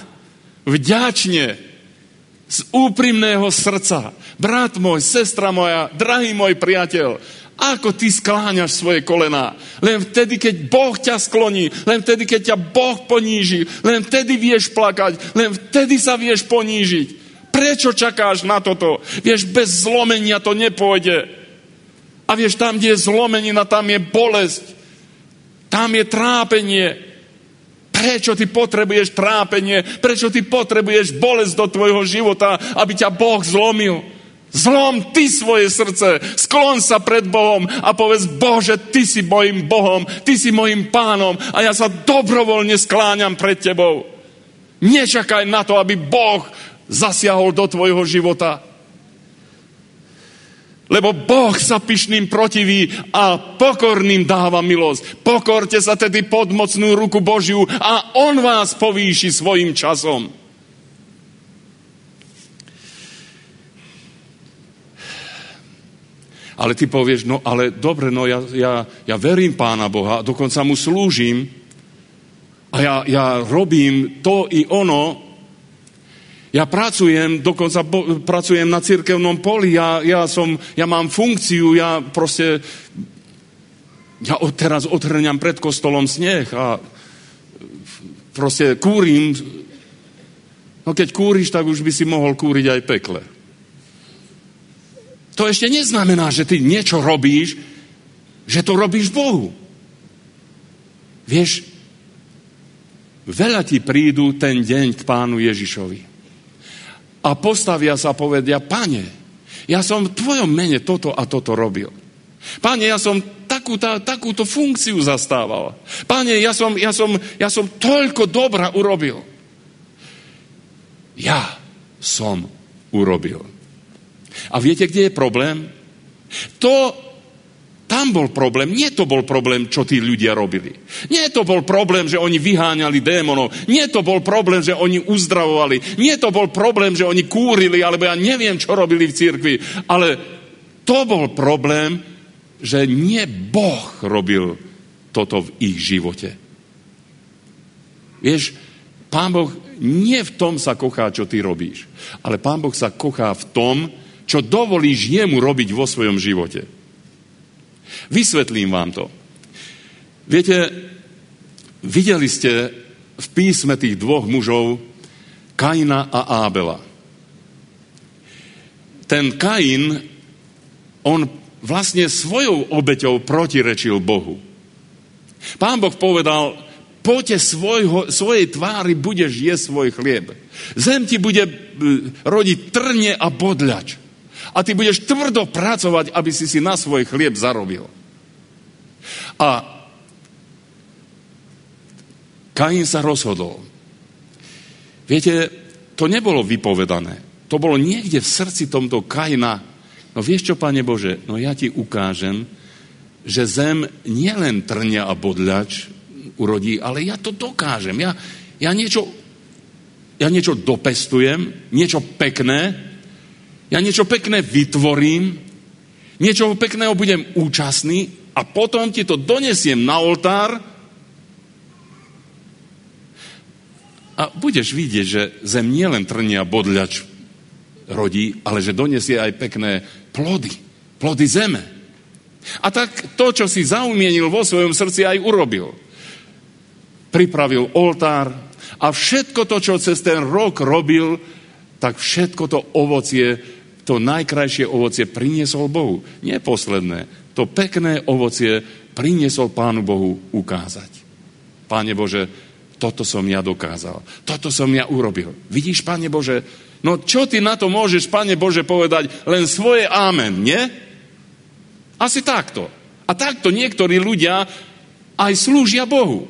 vďačne, z úprimného srdca. Brat môj, sestra moja, drahý môj priateľ, ako ty skláňaš svoje kolená? Len vtedy, keď Boh ťa skloní, len vtedy, keď ťa Boh poníži, len vtedy vieš plakať, len vtedy sa vieš ponížiť. Prečo čakáš na toto? Vieš, bez zlomenia to nepôjde. A vieš, tam, kde je zlomenina, tam je bolesť. Tam je trápenie. Prečo ty potrebuješ trápenie? Prečo ty potrebuješ bolesť do tvojho života, aby ťa Boh zlomil? Zlom ty svoje srdce, sklon sa pred Bohom a povedz: Bože, ty si mojim Bohom, ty si mojim Pánom a ja sa dobrovoľne skláňam pred tebou. Nečakaj na to, aby Boh zasiahol do tvojho života. Lebo Boh sa pyšným protiví a pokorným dáva milosť. Pokorte sa tedy pod mocnú ruku Božiu a On vás povýši svojim časom. Ale ty povieš: no ale dobre, no ja verím Pána Boha, dokonca mu slúžim a ja robím to i ono. Ja pracujem, dokonca pracujem na cirkevnom poli, ja mám funkciu, ja teraz odhrňam pred kostolom sneh a proste kúrim. No keď kúriš, tak už by si mohol kúriť aj pekle. To ešte neznamená, že ty niečo robíš, že to robíš Bohu. Vieš, veľa ti prídu ten deň k Pánu Ježišovi. A postavia sa a povedia: Pane, ja som v tvojom mene toto a toto robil. Pane, ja som takúto funkciu zastával. Pane, ja som toľko dobra urobil. Ja som urobil. A viete, kde je problém? Tam bol problém. Nie to bol problém, čo tí ľudia robili. Nie to bol problém, že oni vyháňali démonov. Nie to bol problém, že oni uzdravovali. Nie to bol problém, že oni kúrili, alebo ja neviem, čo robili v cirkvi. Ale to bol problém, že nie Boh robil toto v ich živote. Vieš, Pán Boh nie v tom sa kochá, čo ty robíš. Ale Pán Boh sa kochá v tom, čo dovolíš jemu robiť vo svojom živote. Vysvetlím vám to. Viete, videli ste v písme tých dvoch mužov, Kaina a Ábela. Ten Kain, on vlastne svojou obeťou protirečil Bohu. Pán Boh povedal: poďte svojej tvári budeš jesť svoj chlieb. Zem ti bude rodiť trne a bodľač. A ty budeš tvrdo pracovať, aby si na svoj chlieb zarobil. A Kain sa rozhodol. Viete, to nebolo vypovedané. To bolo niekde v srdci tomto Kaina. No vieš čo, Pane Bože, no ja ti ukážem, že zem nielen trňa a bodľač urodí, ale ja to dokážem. Ja niečo dopestujem, niečo pekné. Ja niečo pekné vytvorím, niečo pekného budem účastný a potom ti to donesiem na oltár a budeš vidieť, že zem nielen trnia bodľač rodí, ale že donesie aj pekné plody zeme. A tak to, čo si zaumienil vo svojom srdci, aj urobil. Pripravil oltár a všetko to, čo cez ten rok robil, tak všetko to ovocie, to najkrajšie ovocie priniesol Bohu. Nie posledné. To pekné ovocie priniesol Pánu Bohu ukázať. Páne Bože, toto som ja dokázal. Toto som ja urobil. Vidíš, Páne Bože, no čo ty na to môžeš, Páne Bože, povedať? Len svoje ámen, nie? Asi takto. A takto niektorí ľudia aj slúžia Bohu.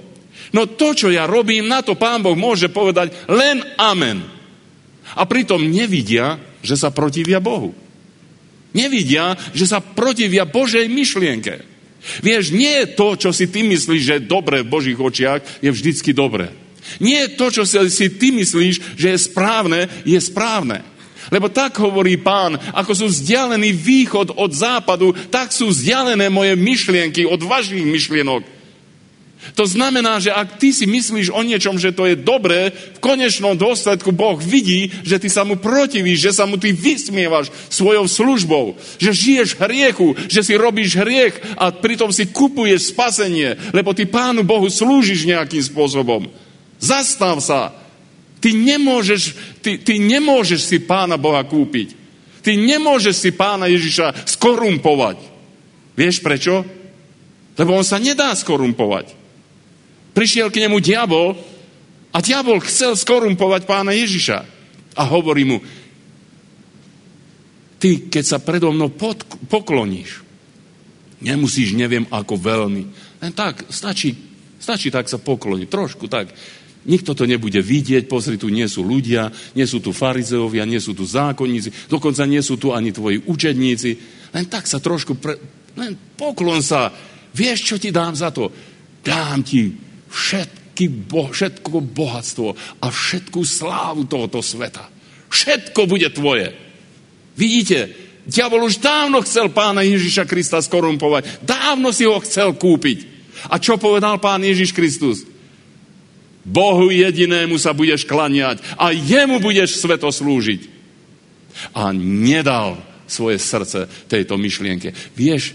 No to, čo ja robím, na to Pán Boh môže povedať len amen. A pritom nevidia, že sa protivia Bohu. Nevidia, že sa protivia Božej myšlienke. Vieš, nie to, čo si ty myslíš, že je dobré v Božích očiach, je vždycky dobré. Nie to, čo si ty myslíš, že je správne. Lebo tak hovorí Pán, ako sú vzdialený východ od západu, tak sú vzdialené moje myšlienky od vašich myšlienok. To znamená, že ak ty si myslíš o niečom, že to je dobré, v konečnom dôsledku Boh vidí, že ty sa mu protivíš, že sa mu ty vysmievaš svojou službou, že žiješ hriechu, že si robíš hriech a pritom si kupuješ spasenie, lebo ty Pánu Bohu slúžiš nejakým spôsobom. Zastav sa. Ty nemôžeš si Pána Boha kúpiť. Ty nemôžeš si Pána Ježiša skorumpovať. Vieš prečo? Lebo on sa nedá skorumpovať. Prišiel k nemu diabol a diabol chcel skorumpovať Pána Ježiša. A hovorí mu, ty, keď sa predo mnou pokloníš, nemusíš, neviem ako veľmi. Len tak, stačí tak sa pokloniť. Trošku tak. Nikto to nebude vidieť, pozri, tu nie sú ľudia, nie sú tu farizeovia, nie sú tu zákonníci, dokonca nie sú tu ani tvoji učedníci. Len tak sa trošku, len poklon sa. Vieš, čo ti dám za to? Dám ti všetko bohatstvo a všetku slávu tohoto sveta. Všetko bude tvoje. Vidíte, diabol už dávno chcel Pána Ježiša Krista skorumpovať. Dávno si ho chcel kúpiť. A čo povedal Pán Ježiš Kristus? Bohu jedinému sa budeš klaniať a jemu budeš sveto slúžiť. A nedal svoje srdce tejto myšlienke. Vieš,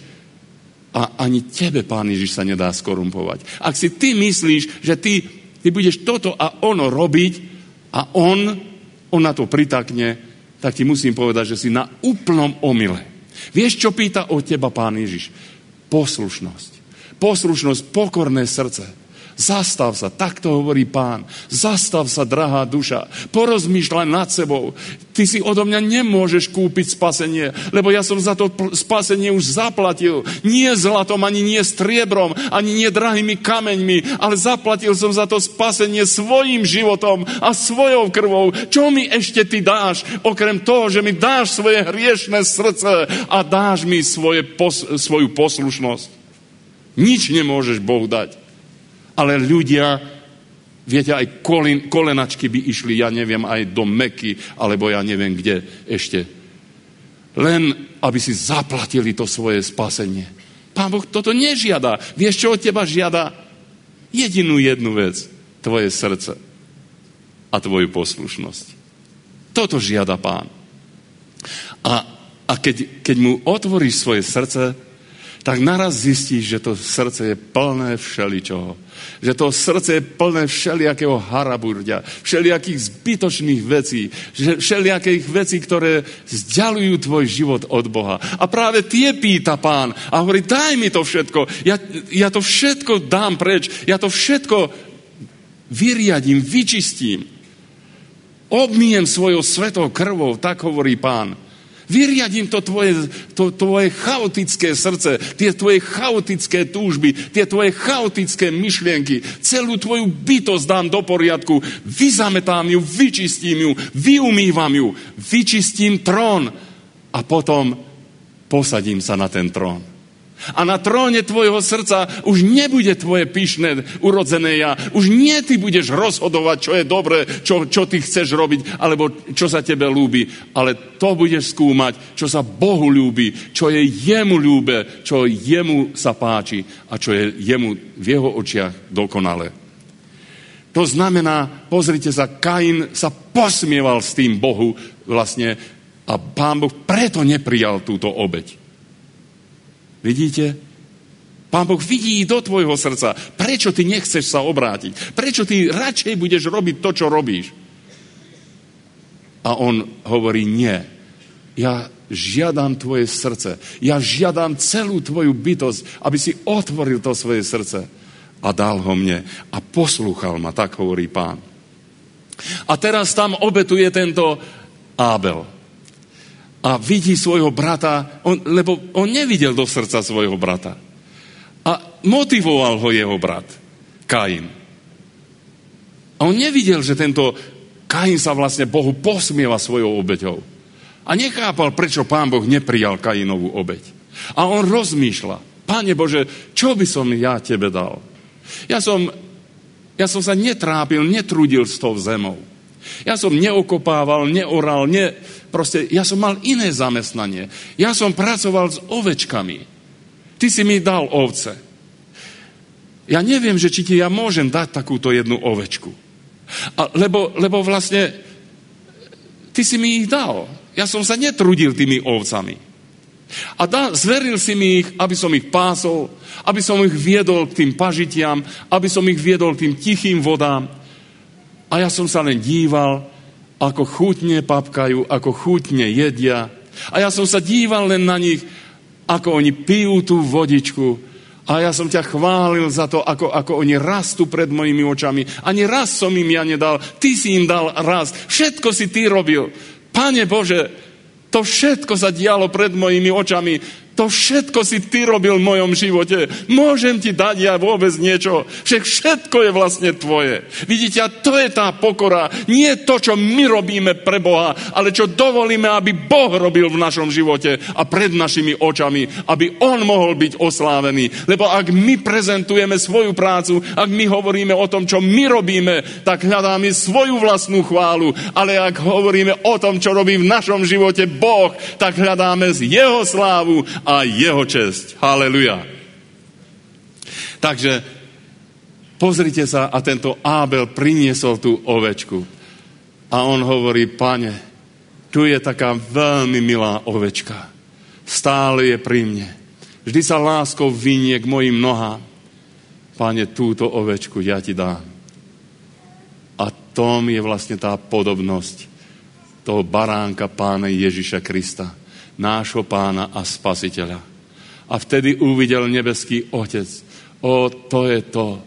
a ani tebe Pán Ježiš sa nedá skorumpovať. Ak si ty myslíš, že ty budeš toto a ono robiť a on na to pritakne, tak ti musím povedať, že si na úplnom omyle. Vieš, čo pýta od teba Pán Ježiš? Poslušnosť. Poslušnosť, pokorné srdce. Zastav sa, takto hovorí Pán. Zastav sa, drahá duša. Porozmýšľaj nad sebou. Ty si odo mňa nemôžeš kúpiť spasenie, lebo ja som za to spasenie už zaplatil. Nie zlatom, ani nie striebrom, ani nie drahými kameňmi, ale zaplatil som za to spasenie svojím životom a svojou krvou. Čo mi ešte ty dáš, okrem toho, že mi dáš svoje hriešne srdce a dáš mi svoju poslušnosť? Nič nemôžeš Bohu dať. Ale ľudia, viete, aj kolenačky by išli, ja neviem, aj do Meky, alebo ja neviem kde ešte. Len, aby si zaplatili to svoje spasenie. Pán Boh toto nežiada. Vieš, čo od teba žiada? Jedinú jednu vec. Tvoje srdce a tvoju poslušnosť. Toto žiada Pán. A keď mu otvoríš svoje srdce, tak naraz zistíš, že to srdce je plné všeličoho. Že to srdce je plné všelijakého haraburďa, všelijakých zbytočných vecí, všelijakých vecí, ktoré vzdialujú tvoj život od Boha. A práve tie pýta Pán a hovorí, daj mi to všetko, ja to všetko dám preč, ja to všetko vyriadím, vyčistím. Obmyjem svojou svetou krvou, tak hovorí Pán. Vyriadím to tvoje chaotické srdce, tie tvoje chaotické túžby, tie tvoje chaotické myšlienky, celú tvoju bytosť dám do poriadku, vyzametám ju, vyčistím ju, vyumývam ju, vyčistím trón a potom posadím sa na ten trón. A na tróne tvojho srdca už nebude tvoje pyšné urodzené ja. Už nie ty budeš rozhodovať, čo je dobré, čo ty chceš robiť, alebo čo sa tebe ľúbi. Ale to budeš skúmať, čo sa Bohu ľúbi, čo je jemu ľúbe, čo jemu sa páči a čo je jemu v jeho očiach dokonale. To znamená, pozrite sa, Kain sa posmieval s tým Bohu vlastne a Pán Boh preto neprijal túto obeť. Vidíte? Pán Boh vidí do tvojho srdca. Prečo ty nechceš sa obrátiť? Prečo ty radšej budeš robiť to, čo robíš? A on hovorí, nie. Ja žiadam tvoje srdce. Ja žiadam celú tvoju bytosť, aby si otvoril to svoje srdce. A dal ho mne. A poslúchal ma, tak hovorí Pán. A teraz tam obetuje tento Ábel. A vidí svojho brata, lebo on nevidel do srdca svojho brata. A motivoval ho jeho brat, Kain. A on nevidel, že tento Kain sa vlastne Bohu posmieva svojou obeťou. A nechápal, prečo Pán Boh neprijal Kainovú obeť. A on rozmýšľa, Pane Bože, čo by som ja tebe dal? Ja som sa netrápil, netrudil s tou zemou. Ja som neokopával, neoral, proste ja som mal iné zamestnanie. Ja som pracoval s ovečkami. Ty si mi dal ovce. Ja neviem, že či ti ja môžem dať takúto jednu ovečku. Lebo vlastne ty si mi ich dal. Ja som sa netrudil tými ovcami. A zveril si mi ich, aby som ich pásol, aby som ich viedol k tým pažitiam, aby som ich viedol k tým tichým vodám. A ja som sa len díval, ako chutne papkajú, ako chutne jedia. A ja som sa díval len na nich, ako oni pijú tú vodičku. A ja som ťa chválil za to, ako oni rastú pred mojimi očami. Ani raz som im ja nedal, ty si im dal raz. Všetko si ty robil. Pane Bože, to všetko sa dialo pred mojimi očami. To všetko si ty robil v mojom živote. Môžem ti dať ja vôbec niečo? Všetko je vlastne tvoje. Vidíte, a to je tá pokora. Nie to, čo my robíme pre Boha, ale čo dovolíme, aby Boh robil v našom živote a pred našimi očami, aby On mohol byť oslávený. Lebo ak my prezentujeme svoju prácu, ak my hovoríme o tom, čo my robíme, tak hľadáme svoju vlastnú chválu. Ale ak hovoríme o tom, čo robí v našom živote Boh, tak hľadáme Jeho slávu a Jeho česť. Haleluja. Takže pozrite sa, a tento Ábel priniesol tú ovečku. A on hovorí, Pane, tu je taká veľmi milá ovečka. Stále je pri mne. Vždy sa láskou vinie k mojim nohám. Pane, túto ovečku ja ti dám. A tom je vlastne tá podobnosť toho baránka Pána Ježiša Krista, nášho Pána a Spasiteľa. A vtedy uvidel nebeský Otec. To je to,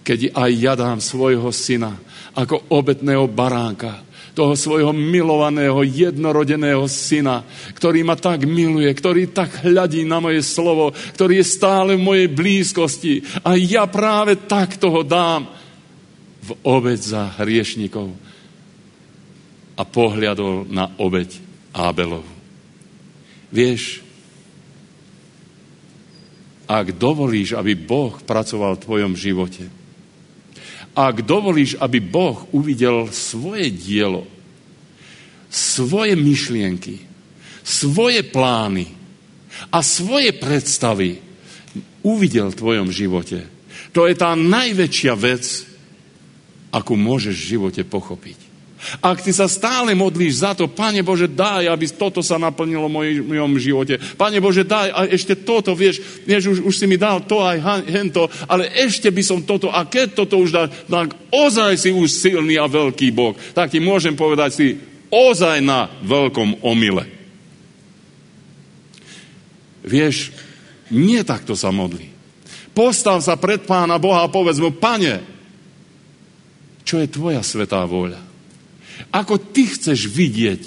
keď aj ja dám svojho syna ako obetného baránka, toho svojho milovaného, jednorodeného syna, ktorý ma tak miluje, ktorý tak hľadí na moje slovo, ktorý je stále v mojej blízkosti. A ja práve tak toho dám v obeť za hriešnikov. A pohľadol na obeť Ábelovu. Vieš, ak dovolíš, aby Boh pracoval v tvojom živote, ak dovolíš, aby Boh uvidel svoje dielo, svoje myšlienky, svoje plány a svoje predstavy uvidel v tvojom živote, to je tá najväčšia vec, akú môžeš v živote pochopiť. Ak ty sa stále modlíš za to, Pane Bože, daj, aby toto sa naplnilo v mojom živote. Pane Bože, daj, a ešte toto, vieš už si mi dal to aj hento, ale ešte by som toto, a keď toto už dá, tak ozaj si už silný a veľký Boh. Tak ti môžem povedať, si ozaj na veľkom omyle. Vieš, nie takto sa modlí. Postav sa pred Pána Boha a povedz mu, Pane, čo je tvoja svätá vôľa? Ako ty chceš vidieť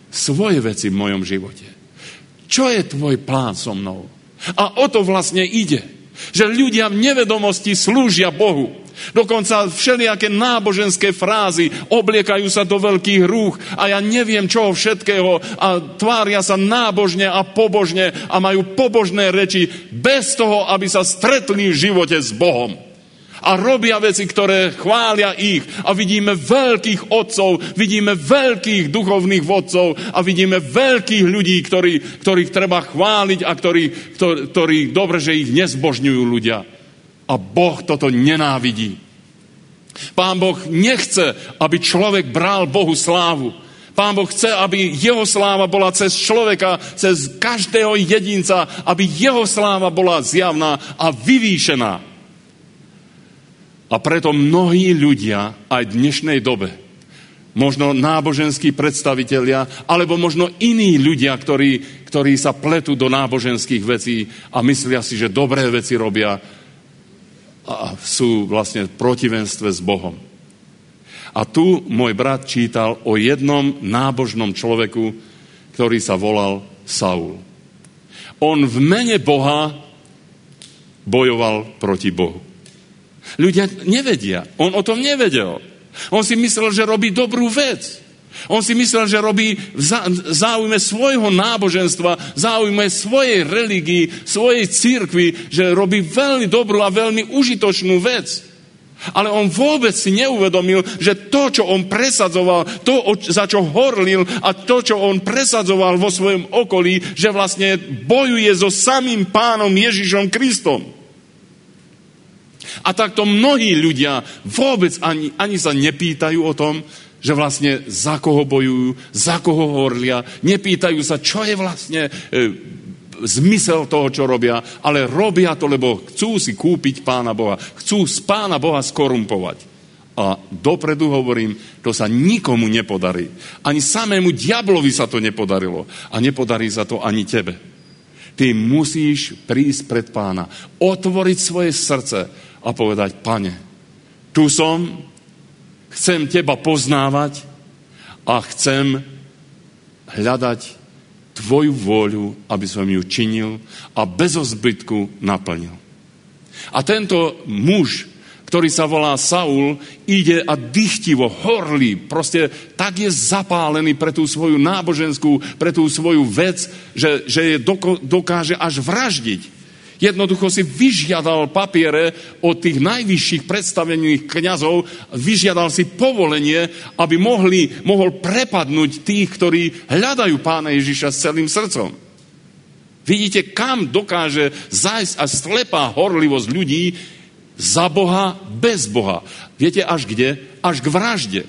svoje veci v mojom živote? Čo je tvoj plán so mnou? A o to vlastne ide. Že ľudia v nevedomosti slúžia Bohu. Dokonca všelijaké náboženské frázy obliekajú sa do veľkých rúch a ja neviem čoho všetkého a tvária sa nábožne a pobožne a majú pobožné reči bez toho, aby sa stretli v živote s Bohom. A robia veci, ktoré chvália ich. A vidíme veľkých otcov, vidíme veľkých duchovných vodcov a vidíme veľkých ľudí, ktorých treba chváliť a ktorí dobre, že ich nezbožňujú ľudia. A Boh toto nenávidí. Pán Boh nechce, aby človek bral Bohu slávu. Pán Boh chce, aby jeho sláva bola cez človeka, cez každého jedinca, aby jeho sláva bola zjavná a vyvýšená. A preto mnohí ľudia aj v dnešnej dobe, možno náboženskí predstavitelia, alebo možno iní ľudia, ktorí sa pletú do náboženských vecí a myslia si, že dobré veci robia a sú vlastne v protivenstve s Bohom. A tu môj brat čítal o jednom nábožnom človeku, ktorý sa volal Saul. On v mene Boha bojoval proti Bohu. Ľudia nevedia. On o tom nevedel. On si myslel, že robí dobrú vec. On si myslel, že robí v záujme svojho náboženstva, v záujme svojej religii, svojej cirkvi, že robí veľmi dobrú a veľmi užitočnú vec. Ale on vôbec si neuvedomil, že to, čo on presadzoval, to, za čo horlil a to, čo on presadzoval vo svojom okolí, že vlastne bojuje so samým Pánom Ježišom Kristom. A takto mnohí ľudia vôbec ani sa nepýtajú o tom, že vlastne za koho bojujú, za koho horlia. Nepýtajú sa, čo je vlastne zmysel toho, čo robia, ale robia to, lebo chcú si kúpiť Pána Boha. Chcú z Pána Boha skorumpovať. A dopredu hovorím, to sa nikomu nepodarí. Ani samému diablovi sa to nepodarilo. A nepodarí sa to ani tebe. Ty musíš prísť pred Pána, otvoriť svoje srdce a povedať, Pane, tu som, chcem teba poznávať a chcem hľadať tvoju vôľu, aby som ju činil a bez zbytku naplnil. A tento muž, ktorý sa volá Saul, ide a dychtivo, horlí, proste tak je zapálený pre tú svoju náboženskú, pre tú svoju vec, že je dokáže až vraždiť. Jednoducho si vyžiadal papiere od tých najvyšších predstavených kňazov, vyžiadal si povolenie, aby mohol prepadnúť tých, ktorí hľadajú Pána Ježiša s celým srdcom. Vidíte, kam dokáže zájsť a slepá horlivosť ľudí za Boha, bez Boha. Viete až kde? Až k vražde.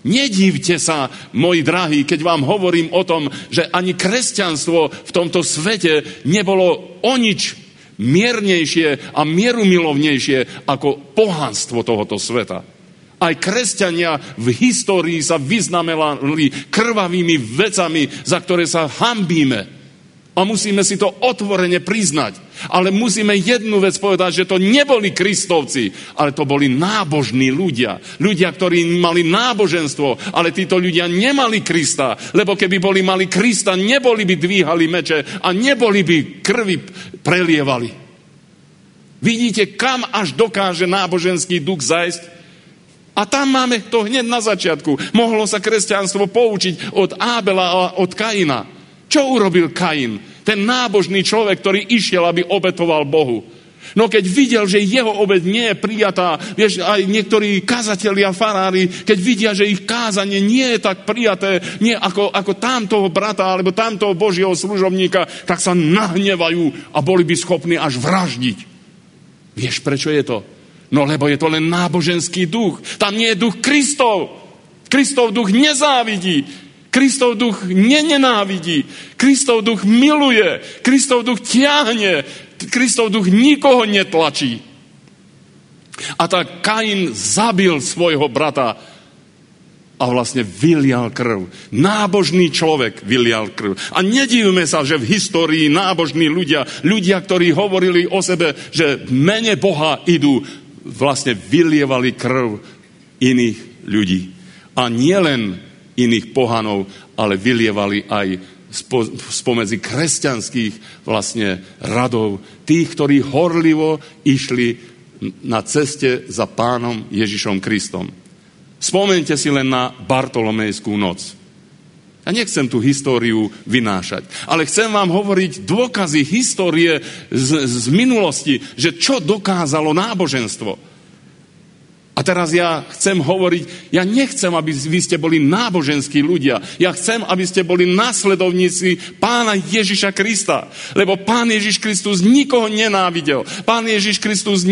Nedívte sa, moji drahí, keď vám hovorím o tom, že ani kresťanstvo v tomto svete nebolo o nič miernejšie a mierumilovnejšie ako pohanstvo tohoto sveta. Aj kresťania v histórii sa vyznamenali krvavými vecami, za ktoré sa hanbíme. A musíme si to otvorene priznať. Ale musíme jednu vec povedať, že to neboli Kristovci, ale to boli nábožní ľudia. Ľudia, ktorí mali náboženstvo, ale títo ľudia nemali Krista. Lebo keby mali Krista, neboli by dvíhali meče a neboli by krvi prelievali. Vidíte, kam až dokáže náboženský duch zajsť? A tam máme to hneď na začiatku. Mohlo sa kresťanstvo poučiť od Ábela a od Kaina. Čo urobil Kain? Ten nábožný človek, ktorý išiel, aby obetoval Bohu. No keď videl, že jeho obed nie je prijatá, vieš, aj niektorí kazatelia, farári, keď vidia, že ich kázanie nie je tak prijaté, nie ako tamtoho brata, alebo tamtoho Božieho služobníka, tak sa nahnevajú a boli by schopní až vraždiť. Vieš, prečo je to? No lebo je to len náboženský duch. Tam nie je duch Kristov. Kristov duch nezávidí. Kristov duch nenávidí. Kristov duch miluje. Kristov duch tiahne. Kristov duch nikoho netlačí. A tak Kain zabil svojho brata a vlastne vylial krv. Nábožný človek vylial krv. A nedívme sa, že v histórii nábožní ľudia, ktorí hovorili o sebe, že v mene Boha idú, vlastne vylievali krv iných ľudí. A nielen iných pohanov, ale vylievali aj spomedzi kresťanských vlastne radov, tých, ktorí horlivo išli na ceste za Pánom Ježišom Kristom. Spomeňte si len na Bartolomejskú noc. Ja nechcem tú históriu vynášať, ale chcem vám hovoriť dôkazy histórie z minulosti, že čo dokázalo náboženstvo. A teraz ja chcem hovoriť, ja nechcem, aby vy ste boli náboženskí ľudia. Ja chcem, aby ste boli následovníci Pána Ježiša Krista. Lebo Pán Ježiš Kristus nikoho nenávidel. Pán Ježiš Kristus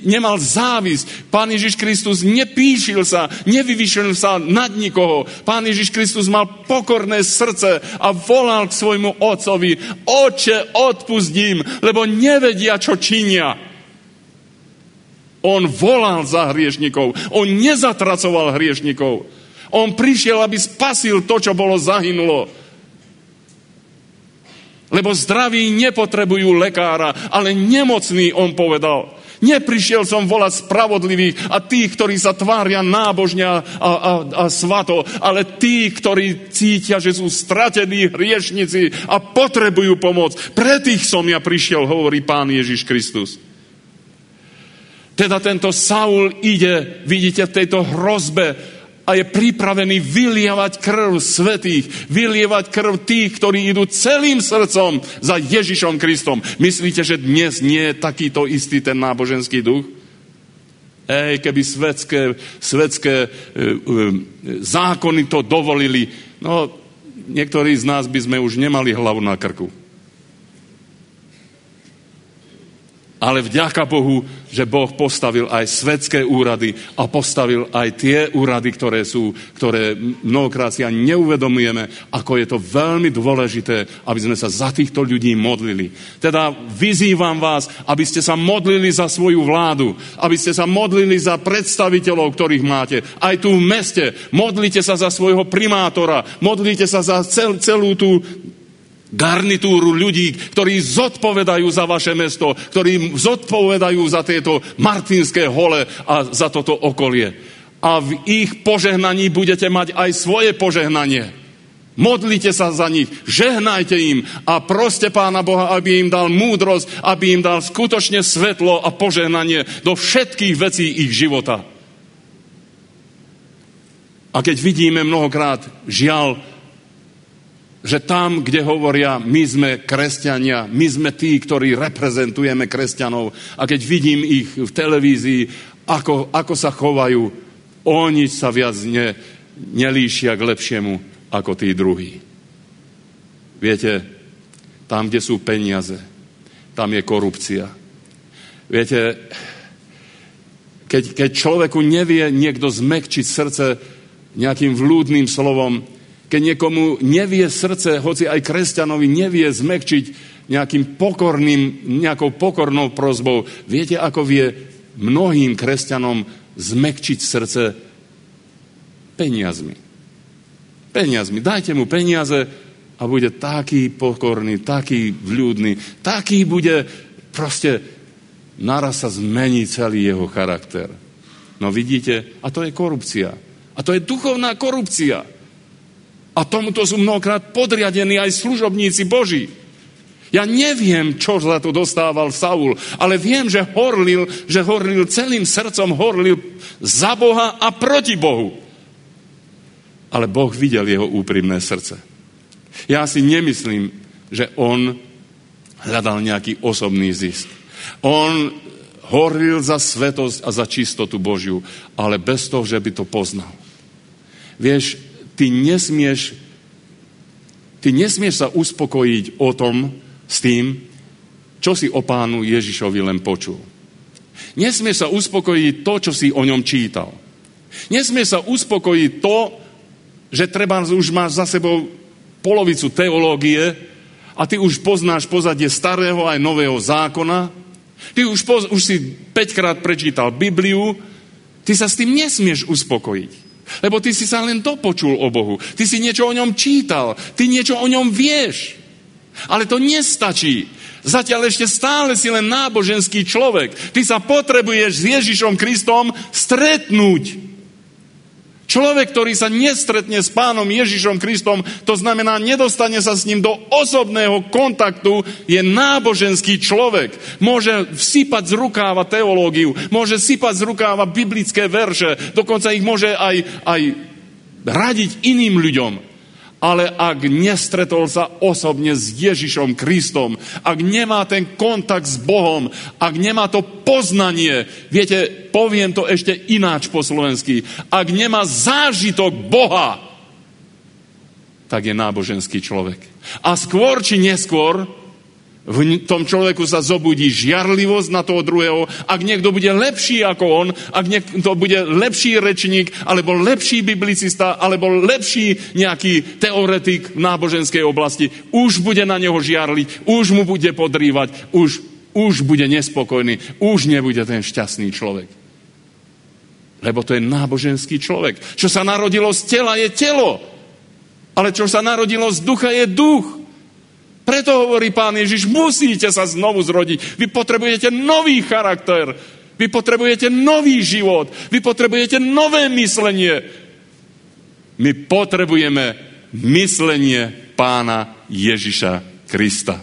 nemal závisť. Pán Ježiš Kristus nepíšil sa, nevyvyšil sa nad nikoho. Pán Ježiš Kristus mal pokorné srdce a volal k svojmu otcovi: Oče, odpustím, lebo nevedia, čo činia. On volal za hriešnikov. On nezatracoval hriešnikov. On prišiel, aby spasil to, čo bolo zahynulo. Lebo zdraví nepotrebujú lekára, ale nemocní, on povedal. Neprišiel som volať spravodlivých a tých, ktorí sa tvária nábožne a svato, ale tých, ktorí cítia, že sú stratení hriešnici a potrebujú pomoc. Pre tých som ja prišiel, hovorí Pán Ježiš Kristus. Teda tento Saul ide, vidíte, v tejto hrozbe a je pripravený vylievať krv svätých, vylievať krv tých, ktorí idú celým srdcom za Ježišom Kristom. Myslíte, že dnes nie je takýto istý ten náboženský duch? Keby svetské zákony to dovolili, no niektorí z nás by sme už nemali hlavu na krku. Ale vďaka Bohu, že Boh postavil aj svetské úrady a postavil aj tie úrady, ktoré mnohokrát si ani neuvedomujeme, ako je to veľmi dôležité, aby sme sa za týchto ľudí modlili. Teda vyzývam vás, aby ste sa modlili za svoju vládu, aby ste sa modlili za predstaviteľov, ktorých máte. Aj tu v meste. Modlite sa za svojho primátora, modlite sa za celú tú garnitúru ľudí, ktorí zodpovedajú za vaše mesto, ktorí zodpovedajú za tieto Martinské hole a za toto okolie. A v ich požehnaní budete mať aj svoje požehnanie. Modlite sa za nich, žehnajte im a proste Pána Boha, aby im dal múdrosť, aby im dal skutočne svetlo a požehnanie do všetkých vecí ich života. A keď vidíme mnohokrát, žiaľ, že tam, kde hovoria, my sme kresťania, my sme tí, ktorí reprezentujeme kresťanov, a keď vidím ich v televízii, ako sa chovajú, oni sa viac nelíšia k lepšiemu ako tí druhí. Viete, tam, kde sú peniaze, tam je korupcia. Viete, keď človeku nevie niekto zmäkčiť srdce nejakým vľúdnym slovom, keď niekomu nevie srdce, hoci aj kresťanovi nevie zmäkčiť nejakou pokornou prosbou, viete, ako vie mnohým kresťanom zmäkčiť srdce? Peniazmi. Dajte mu peniaze a bude taký pokorný, taký vľúdny, taký bude proste, naraz sa zmení celý jeho charakter. No vidíte, a to je korupcia. A to je duchovná korupcia. A tomuto sú mnohokrát podriadení aj služobníci Boží. Ja neviem, čo za to dostával Saul, ale viem, že horlil celým srdcom, horlil za Boha a proti Bohu. Ale Boh videl jeho úprimné srdce. Ja si nemyslím, že on hľadal nejaký osobný zisk. On horlil za svetosť a za čistotu Božiu, ale bez toho, že by to poznal. Vieš, Ty nesmieš sa uspokojiť s tým, čo si o Pánu Ježišovi len počul. Nesmieš sa uspokojiť to, čo si o ňom čítal. Nesmieš sa uspokojiť to, že treba už máš za sebou polovicu teológie a ty už poznáš pozadie starého aj nového zákona. Ty už si 5-krát prečítal Bibliu. Ty sa s tým nesmieš uspokojiť. Lebo ty si sa len dopočul o Bohu. Ty si niečo o ňom čítal. Ty niečo o ňom vieš. Ale to nestačí. Zatiaľ ešte stále si len náboženský človek. Ty sa potrebuješ s Ježišom Kristom stretnúť. Človek, ktorý sa nestretne s Pánom Ježišom Kristom, to znamená, nedostane sa s ním do osobného kontaktu, je náboženský človek. Môže sypať z rukáva teológiu, môže sypať z rukáva biblické verše, dokonca ich môže aj radiť iným ľuďom. Ale ak nestretol sa osobne s Ježišom Kristom, ak nemá ten kontakt s Bohom, ak nemá to poznanie, viete, poviem to ešte ináč po slovensky, ak nemá zážitok Boha, tak je náboženský človek. A skôr či neskôr v tom človeku sa zobudí žiarlivosť na toho druhého. Ak niekto bude lepší ako on, ak niekto bude lepší rečník, alebo lepší biblicista, alebo lepší nejaký teoretik v náboženskej oblasti, už bude na neho žiarliť, už mu bude podrývať, už bude nespokojný, už nebude ten šťastný človek. Lebo to je náboženský človek. Čo sa narodilo z tela, je telo. Ale čo sa narodilo z ducha, je duch. Preto hovorí Pán Ježiš, musíte sa znovu zrodiť. Vy potrebujete nový charakter. Vy potrebujete nový život. Vy potrebujete nové myslenie. My potrebujeme myslenie Pána Ježiša Krista.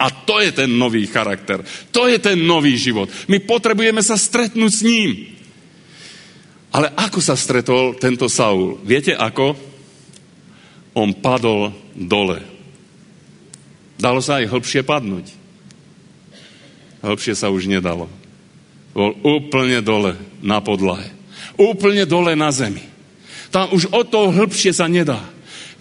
A to je ten nový charakter. To je ten nový život. My potrebujeme sa stretnúť s ním. Ale ako sa stretol tento Saul? Viete ako? On padol dole. Dalo sa aj hlbšie padnúť. Hlbšie sa už nedalo. Bol úplne dole na podlahe. Úplne dole na zemi. Tam už od toho hlbšie sa nedá.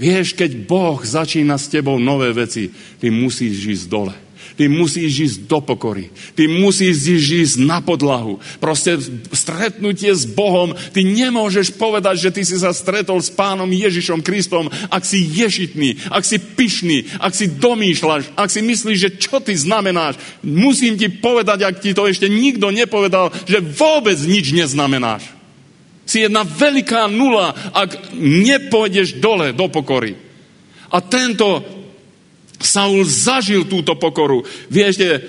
Vieš, keď Boh začína s tebou nové veci, ty musíš ísť dole. Ty musíš ísť do pokory. Ty musíš ísť na podlahu. Proste stretnutie s Bohom. Ty nemôžeš povedať, že ty si sa stretol s Pánom Ježišom Kristom, ak si ješitný, ak si pyšný, ak si domýšľaš, ak si myslíš, že čo ty znamenáš. Musím ti povedať, ak ti to ešte nikto nepovedal, že vôbec nič neznamenáš. Si jedna veľká nula, ak nepôjdeš dole do pokory. A tento Saul zažil túto pokoru. Viete,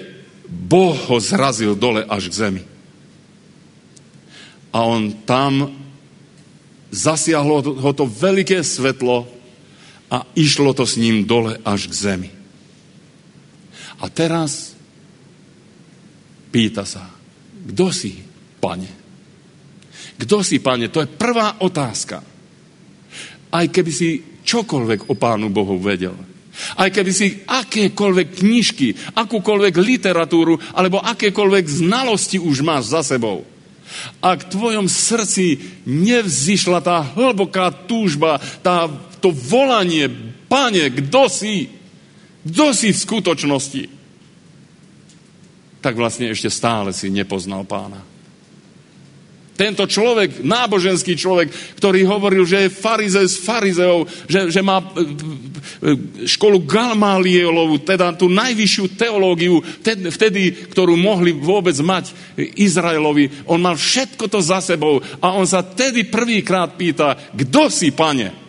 Boh ho zrazil dole až k zemi. A on tam zasiahlo ho to veľké svetlo a išlo to s ním dole až k zemi. A teraz pýta sa, kto si, Pane? Kto si, Pane? To je prvá otázka. Aj keby si čokoľvek o Pánu Bohu vedel. Aj keby si akékoľvek knižky, akúkoľvek literatúru, alebo akékoľvek znalosti už máš za sebou. Ak v tvojom srdci nevzýšla tá hlboká túžba, to volanie, Pane, kto si? Kto si v skutočnosti? Tak vlastne ešte stále si nepoznal Pána. Tento človek, náboženský človek, ktorý hovoril, že je farizej z farizeov, že má školu Gamalielov, teda tú najvyššiu teológiu, vtedy, ktorú mohli vôbec mať Izraelovi. On mal všetko to za sebou a on sa tedy prvýkrát pýta, kto si, Pane?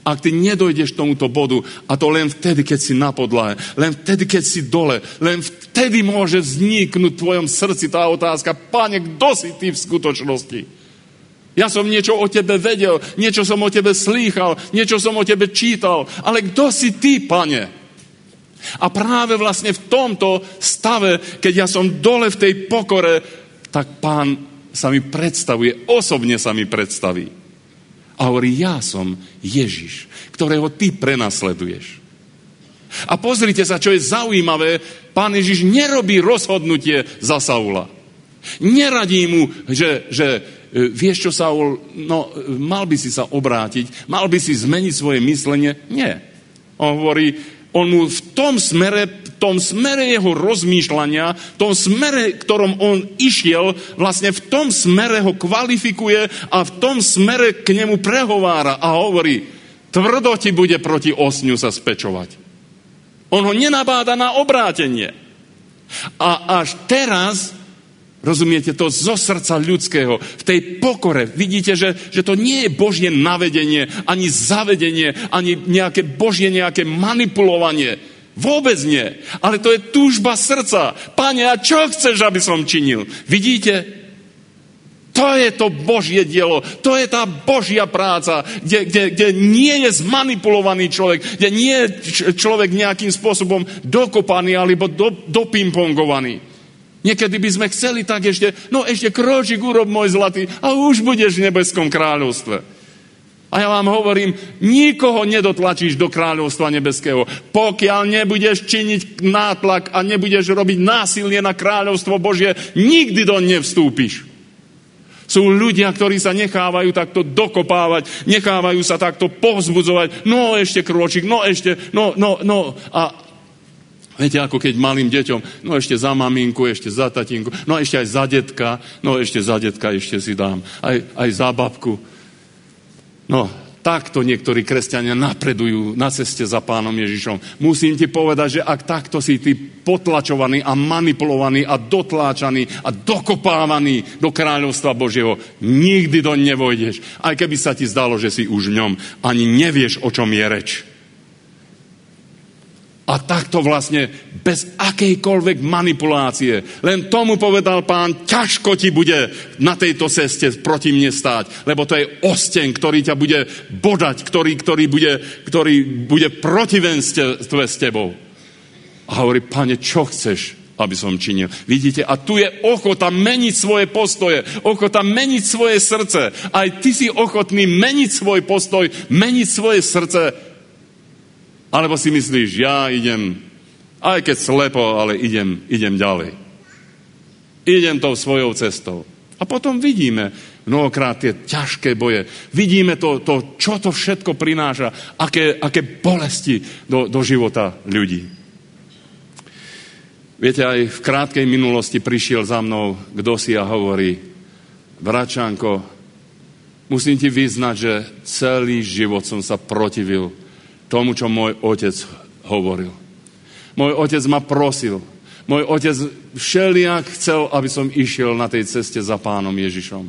Ak ty nedojdeš tomuto bodu, a to len vtedy, keď si na podlahe, len vtedy, keď si dole, len vtedy môže vzniknúť v tvojom srdci tá otázka, Pane, kto si ty v skutočnosti? Ja som niečo o tebe vedel, niečo som o tebe slýchal, niečo som o tebe čítal, ale kto si ty, Pane? A práve vlastne v tomto stave, keď ja som dole v tej pokore, tak Pán sa mi predstavuje, osobne sa mi predstaví. A hovorí, ja som Ježiš, ktorého ty prenasleduješ. A pozrite sa, čo je zaujímavé, Pán Ježiš nerobí rozhodnutie za Saula. Neradí mu, že vieš čo, Saul, no mal by si sa obrátiť, mal by si zmeniť svoje myslenie. Nie. On hovorí, on mu v tom smere jeho rozmýšľania, v tom smere, ktorom on išiel, vlastne v tom smere ho kvalifikuje a v tom smere k nemu prehovára a hovorí, tvrdo ti bude proti osňu sa spečovať. On ho nenabáda na obrátenie. A až teraz, rozumiete, to zo srdca ľudského, v tej pokore, vidíte, že to nie je Božie navedenie, ani zavedenie, ani nejaké Božie nejaké manipulovanie. Vôbec nie. Ale to je túžba srdca. Pane, a čo chceš, aby som činil? Vidíte? To je to Božie dielo. To je tá Božia práca, kde nie je zmanipulovaný človek, kde nie je človek nejakým spôsobom dokopaný alebo dopimpongovaný. Niekedy by sme chceli tak ešte kročík urob, môj zlatý, a už budeš v nebeskom kráľovstve. A ja vám hovorím, nikoho nedotlačíš do kráľovstva nebeského. Pokiaľ nebudeš činiť nátlak a nebudeš robiť násilie na kráľovstvo Božie, nikdy do nevstúpiš. Sú ľudia, ktorí sa nechávajú takto dokopávať, nechávajú sa takto povzbudzovať. No ešte krôčik, no ešte. A viete, ako keď malým deťom, no ešte za maminku, ešte za tatinku, no ešte aj za detka, no ešte za detka ešte si dám, aj za babku. No, takto niektorí kresťania napredujú na ceste za Pánom Ježišom. Musím ti povedať, že ak takto si ty potlačovaný a manipulovaný a dotláčaný a dokopávaný do kráľovstva Božieho, nikdy doň nevojdeš. Aj keby sa ti zdalo, že si už v ňom, ani nevieš, o čom je reč. A takto vlastne bez akejkoľvek manipulácie. Len tomu povedal Pán, ťažko ti bude na tejto ceste proti mne stáť, lebo to je osteň, ktorý ťa bude bodať, ktorý bude protivenstve s tebou. A hovorí, Pane, čo chceš, aby som činil? Vidíte, a tu je ochota meniť svoje postoje, ochota meniť svoje srdce. Aj ty si ochotný meniť svoj postoj, meniť svoje srdce. Alebo si myslíš, ja idem, aj keď slepo, ale idem ďalej. Idem tou svojou cestou. A potom vidíme mnohokrát tie ťažké boje. Vidíme to čo to všetko prináša, aké bolesti do života ľudí. Viete, aj v krátkej minulosti prišiel za mnou kdosi a hovorí: Bračánko, musím ti vyznať, že celý život som sa protivil tomu, čo môj otec hovoril. Môj otec ma prosil. Môj otec všelijak chcel, aby som išiel na tej ceste za Pánom Ježišom.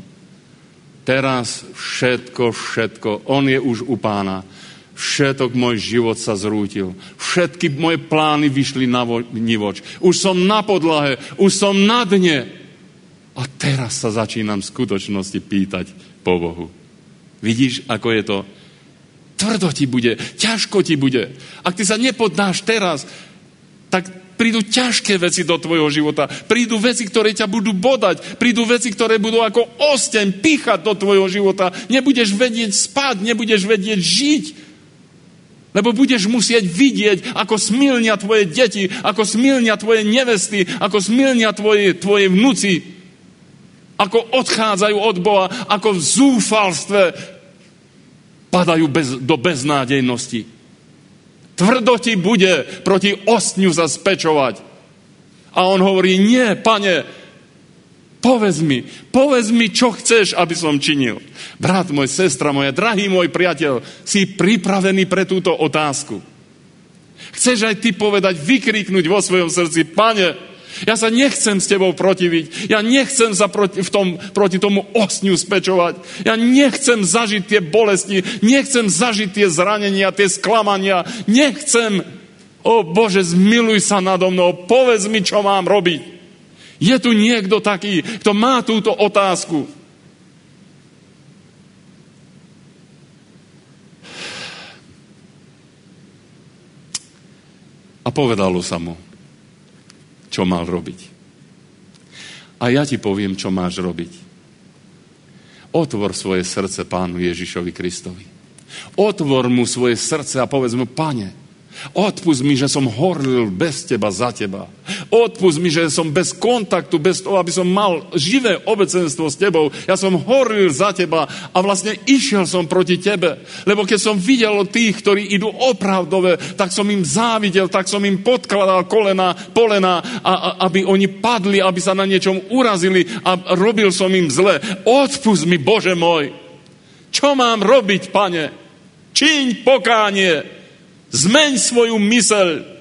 Teraz všetko, on je už u Pána. Všetok môj život sa zrútil. Všetky moje plány vyšli na nivoč. Už som na podlahe, už som na dne. A teraz sa začínam v skutočnosti pýtať po Bohu. Vidíš, ako je to? Tvrdo ti bude, ťažko ti bude. Ak ty sa nepoddáš teraz, tak prídu ťažké veci do tvojho života. Prídu veci, ktoré ťa budú bodať. Prídu veci, ktoré budú ako osteň píchať do tvojho života. Nebudeš vedieť spať, nebudeš vedieť žiť. Lebo budeš musieť vidieť, ako smilnia tvoje deti, ako smilnia tvoje nevesty, ako smilnia tvoje vnuci, ako odchádzajú od Boha, ako v zúfalstve padajú do beznádejnosti. Tvrdo ti bude proti ostňu sa spečovať. A on hovorí: nie, Pane, povedz mi, čo chceš, aby som činil. Brat môj, sestra moja, drahý môj priateľ, si pripravený pre túto otázku? Chceš aj ty povedať, vykriknúť vo svojom srdci: Pane, ja sa nechcem s tebou protiviť, ja nechcem sa proti tomu ostňu spečovať, ja nechcem zažiť tie bolesti, nechcem zažiť tie zranenia, tie sklamania, nechcem. O Bože, zmiluj sa nado mnou, povedz mi, čo mám robiť. Je tu niekto taký, kto má túto otázku? A povedalo sa mu, čo mal robiť. A ja ti poviem, čo máš robiť. Otvor svoje srdce Pánu Ježišovi Kristovi. Otvor mu svoje srdce a povedz mu: Pane, odpusť mi, že som horlil bez teba za teba. Odpusť mi, že som bez kontaktu, bez toho, aby som mal živé obecenstvo s tebou. Ja som horlil za teba a vlastne išiel som proti tebe. Lebo keď som videl tých, ktorí idú opravdové, tak som im závidel, tak som im podkladal polena, aby oni padli, aby sa na niečom urazili a robil som im zle. Odpusť mi, Bože môj. Čo mám robiť, Pane? Čiň pokánie. Zmeň svoju myseľ.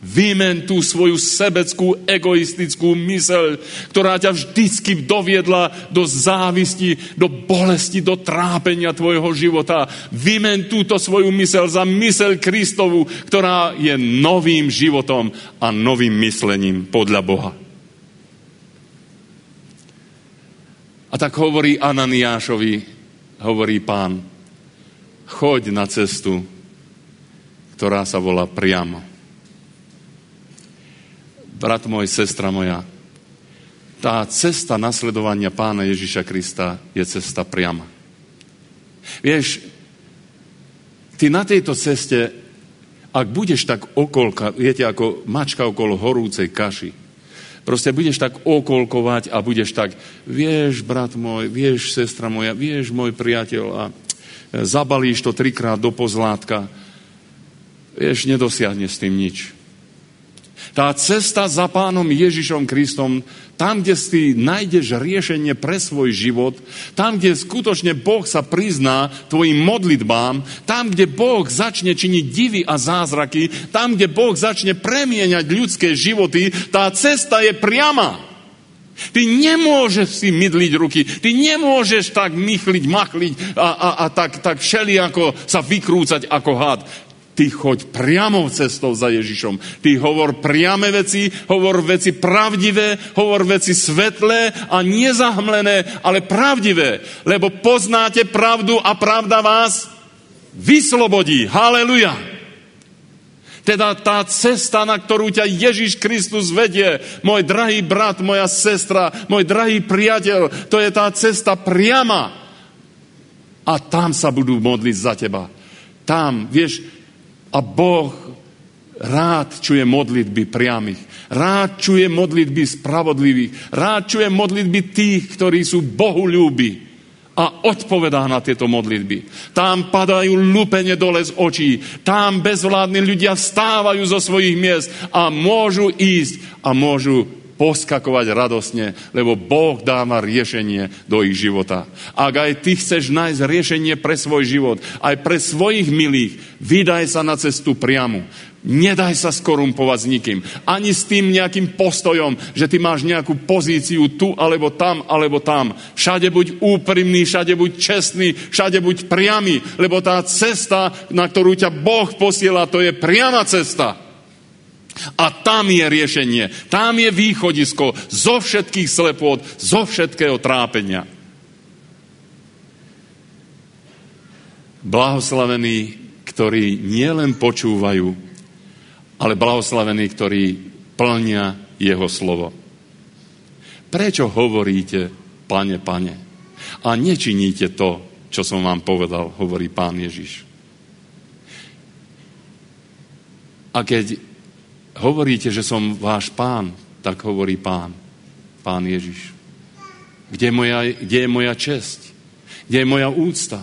Vymen tú svoju sebeckú, egoistickú myseľ, ktorá ťa vždycky doviedla do závisti, do bolesti, do trápenia tvojho života. Vymen túto svoju myseľ za myseľ Kristovu, ktorá je novým životom a novým myslením podľa Boha. A tak hovorí Ananiášovi, hovorí Pán: choď na cestu, ktorá sa volá priamo. Brat môj, sestra moja, tá cesta nasledovania Pána Ježiša Krista je cesta priama. Vieš, ty na tejto ceste, ak budeš tak viete, ako mačka okolo horúcej kaši, proste budeš tak okolkovať a budeš tak: vieš, brat môj, vieš, sestra moja, vieš, môj priateľ, a zabalíš to 3-krát do pozlátka, vieš, nedosiahne s tým nič. Tá cesta za Pánom Ježišom Kristom, tam, kde si nájdeš riešenie pre svoj život, tam, kde skutočne Boh sa prizná tvojim modlitbám, tam, kde Boh začne činiť divy a zázraky, tam, kde Boh začne premieňať ľudské životy, tá cesta je priama. Ty nemôžeš si mydliť ruky, ty nemôžeš tak machliť a tak všelijako sa vykrúcať ako had. Ty choď priamou cestou za Ježišom. Ty hovor priame veci, hovor veci pravdivé, hovor veci svetlé a nezahmlené, ale pravdivé. Lebo poznáte pravdu a pravda vás vyslobodí. Haleluja. Teda tá cesta, na ktorú ťa Ježiš Kristus vedie, môj drahý brat, moja sestra, môj drahý priateľ, to je tá cesta priama. A tam sa budú modliť za teba. Tam, vieš, a Boh rád čuje modlitby priamych. Rád čuje modlitby spravodlivých. Rád čuje modlitby tých, ktorí sú Bohu ľúbi. a odpovedá na tieto modlitby. Tam padajú lupene dole z očí. Tam bezvládni ľudia vstávajú zo svojich miest a môžu ísť a môžu poskakovať radosne, lebo Boh dáva riešenie do ich života. Ak aj ty chceš nájsť riešenie pre svoj život, aj pre svojich milých, vydaj sa na cestu priamu. Nedaj sa skorumpovať s nikým. Ani s tým nejakým postojom, že ty máš nejakú pozíciu tu, alebo tam, alebo tam. Všade buď úprimný, všade buď čestný, všade buď priamy, lebo tá cesta, na ktorú ťa Boh posiela, to je priama cesta. A tam je riešenie, tam je východisko zo všetkých slepôt, zo všetkého trápenia. Blahoslavení, ktorí nielen počúvajú, ale blahoslavení, ktorí plnia jeho slovo. Prečo hovoríte, Pane, Pane, a nečiníte to, čo som vám povedal, hovorí Pán Ježiš. A keď hovoríte, že som váš Pán, tak hovorí Pán Ježiš. Kde je moja česť? Kde je moja úcta?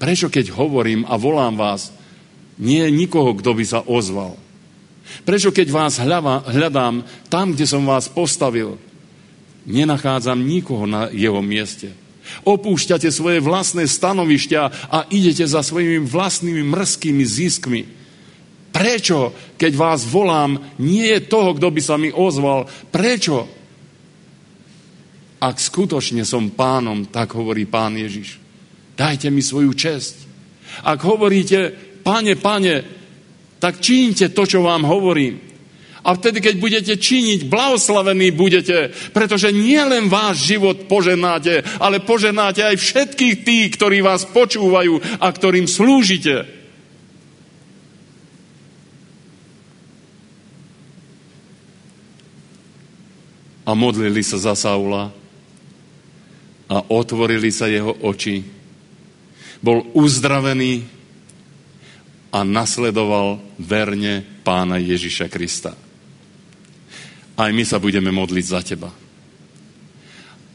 Prečo keď hovorím a volám vás, nie je nikoho, kto by sa ozval? Prečo keď vás hľadám tam, kde som vás postavil, nenachádzam nikoho na jeho mieste? Opúšťate svoje vlastné stanovišťa a idete za svojimi vlastnými mrzkými ziskmi. Prečo, keď vás volám, nie je toho, kto by sa mi ozval? Prečo? Ak skutočne som Pánom, tak hovorí Pán Ježiš, dajte mi svoju česť. Ak hovoríte, Pane, Pane, tak čínte to, čo vám hovorím. A vtedy, keď budete činiť, blahoslavení budete, pretože nie len váš život poženáte, ale poženáte aj všetkých tých, ktorí vás počúvajú a ktorým slúžite. A modlili sa za Saula a otvorili sa jeho oči. Bol uzdravený a nasledoval verne Pána Ježiša Krista. Aj my sa budeme modliť za teba.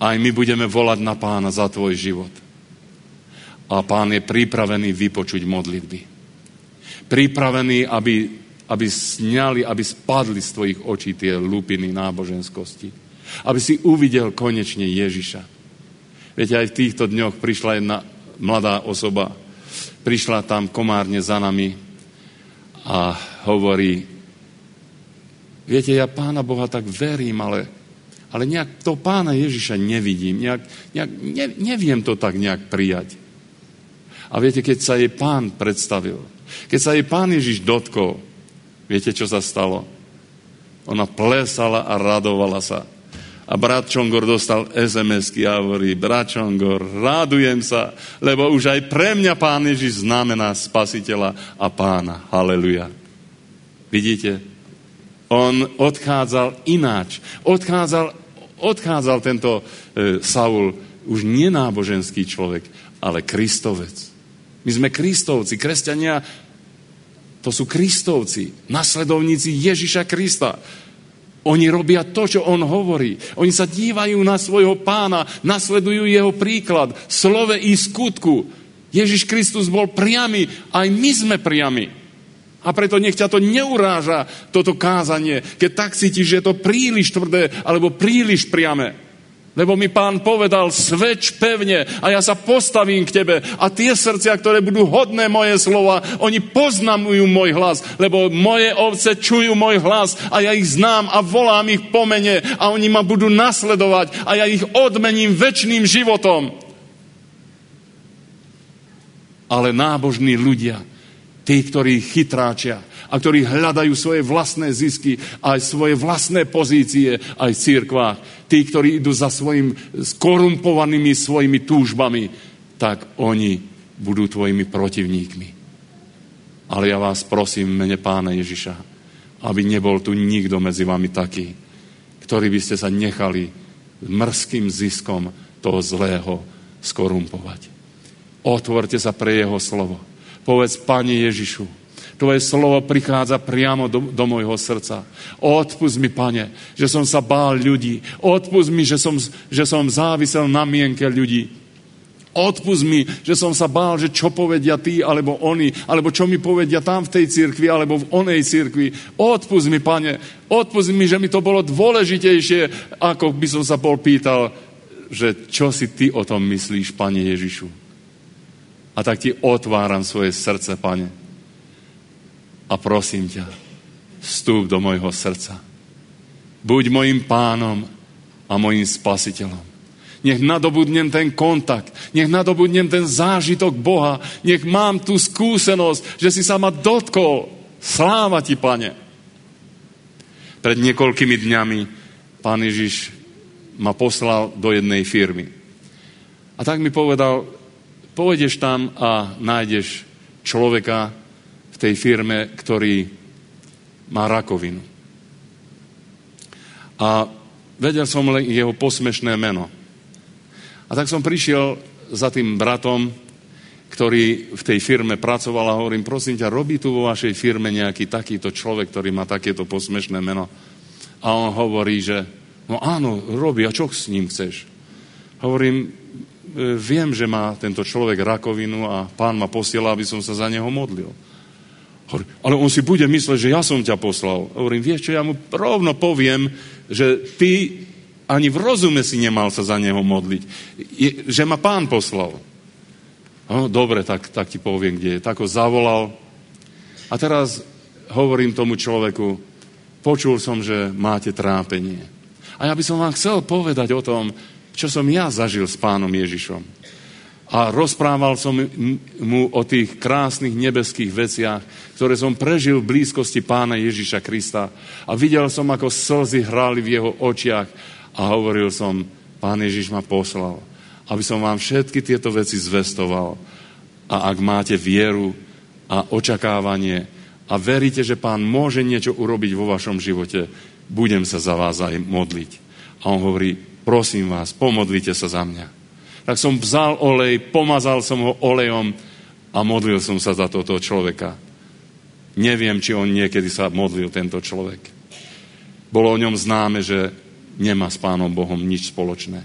Aj my budeme volať na Pána za tvoj život. A Pán je pripravený vypočuť modlitby. Pripravený, aby sňali, aby spadli z tvojich očí tie lupiny náboženskosti. Aby si uvidel konečne Ježiša. Viete, aj v týchto dňoch prišla jedna mladá osoba, prišla tam komárne za nami a hovorí, viete, ja Pána Boha tak verím, ale nejak to Pána Ježiša nevidím, neviem to tak nejak prijať. A viete, keď sa jej Pán predstavil, keď sa jej Pán Ježiš dotkol, viete, čo sa stalo? Ona plesala a radovala sa. A brat Čongor dostal SMS-ky a hovorí, brat Čongor, radujem sa, lebo už aj pre mňa Pán Ježiš znamená Spasiteľa a Pána. Haleluja. Vidíte? On odchádzal ináč. Odchádzal tento Saul už nenáboženský človek, ale Kristovec. My sme Kristovci. Kresťania, to sú Kristovci. Nasledovníci Ježiša Krista. Oni robia to, čo on hovorí. Oni sa dívajú na svojho Pána, nasledujú jeho príklad, slove i skutku. Ježiš Kristus bol priamy, aj my sme priamy. A preto nech ťa to neuráža, toto kázanie, keď tak cítiš, že je to príliš tvrdé, alebo príliš priame. Lebo mi Pán povedal, svedč pevne a ja sa postavím k tebe. A tie srdcia, ktoré budú hodné moje slova, oni poznamujú môj hlas, lebo moje ovce čujú môj hlas a ja ich znám a volám ich po mene a oni ma budú nasledovať a ja ich odmením večným životom. Ale nábožní ľudia, tí, ktorí chytráčia a ktorí hľadajú svoje vlastné zisky, aj svoje vlastné pozície, aj v cirkvách, tí, ktorí idú za svojimi skorumpovanými svojimi túžbami, tak oni budú tvojimi protivníkmi. Ale ja vás prosím v mene Pána Ježiša, aby nebol tu nikto medzi vami taký, ktorý by ste sa nechali mrzkým ziskom toho zlého skorumpovať. Otvorte sa pre jeho slovo. Povedz, Pane Ježišu, Tvoje slovo prichádza priamo do môjho srdca. Odpusť mi, Pane, že som sa bál ľudí. Odpusť mi, že som závisel na mienke ľudí. Odpusť mi, že som sa bál, že čo povedia tí, alebo oni, alebo čo mi povedia tam v tej cirkvi, alebo v onej cirkvi. Odpusť mi, Pane, odpusť mi, že mi to bolo dôležitejšie, ako by som sa bol pýtal, že čo si ty o tom myslíš, Pane Ježišu. A tak ti otváram svoje srdce, Pane. A prosím ťa, vstúp do mojho srdca. Buď mojim pánom a mojim spasiteľom. Nech nadobudnem ten kontakt, nech nadobudnem ten zážitok Boha, nech mám tú skúsenosť, že si sa ma dotkol. Sláva ti, Pane. Pred niekoľkými dňami Pán Ježiš ma poslal do jednej firmy. A tak mi povedal, pôjdeš tam a nájdeš človeka v tej firme, ktorý má rakovinu. A vedel som len jeho posmešné meno. A tak som prišiel za tým bratom, ktorý v tej firme pracoval a hovorím, prosím ťa, robí tu vo vašej firme nejaký takýto človek, ktorý má takéto posmešné meno? A on hovorí, že no áno, robí, a čo s ním chceš? Hovorím, viem, že má tento človek rakovinu a Pán ma posiela, aby som sa za neho modlil. Ale on si bude mysleť, že ja som ťa poslal. Hovorím, vieš čo, ja mu rovno poviem, že ty ani v rozume si nemal sa za neho modliť. Že ma Pán poslal. No, dobre, tak ti poviem, kde je. Tak ho zavolal. A teraz hovorím tomu človeku, počul som, že máte trápenie. A ja by som vám chcel povedať o tom, čo som ja zažil s Pánom Ježišom. A rozprával som mu o tých krásnych nebeských veciach, ktoré som prežil v blízkosti Pána Ježiša Krista. A videl som, ako slzy hráli v jeho očiach a hovoril som, Pán Ježiš ma poslal, aby som vám všetky tieto veci zvestoval. A ak máte vieru a očakávanie a veríte, že Pán môže niečo urobiť vo vašom živote, budem sa za vás aj modliť. A on hovorí, prosím vás, pomodlite sa za mňa. Tak som vzal olej, pomazal som ho olejom a modlil som sa za toto človeka. Neviem, či on niekedy sa modlil, tento človek. Bolo o ňom známe, že nemá s Pánom Bohom nič spoločné.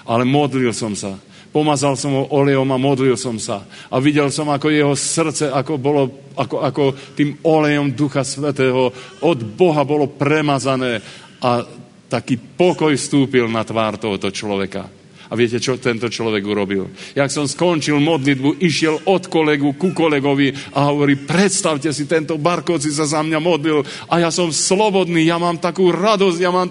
Ale modlil som sa. Pomazal som ho olejom a modlil som sa. A videl som, ako jeho srdce, ako tým olejom Ducha Svätého od Boha bolo premazané a taký pokoj vstúpil na tvár tohoto človeka. A viete, čo tento človek urobil? Jak som skončil modlitbu, išiel od kolegu ku kolegovi a hovorí, predstavte si, tento Barkovci sa za mňa modlil a ja som slobodný, ja mám takú radosť, ja mám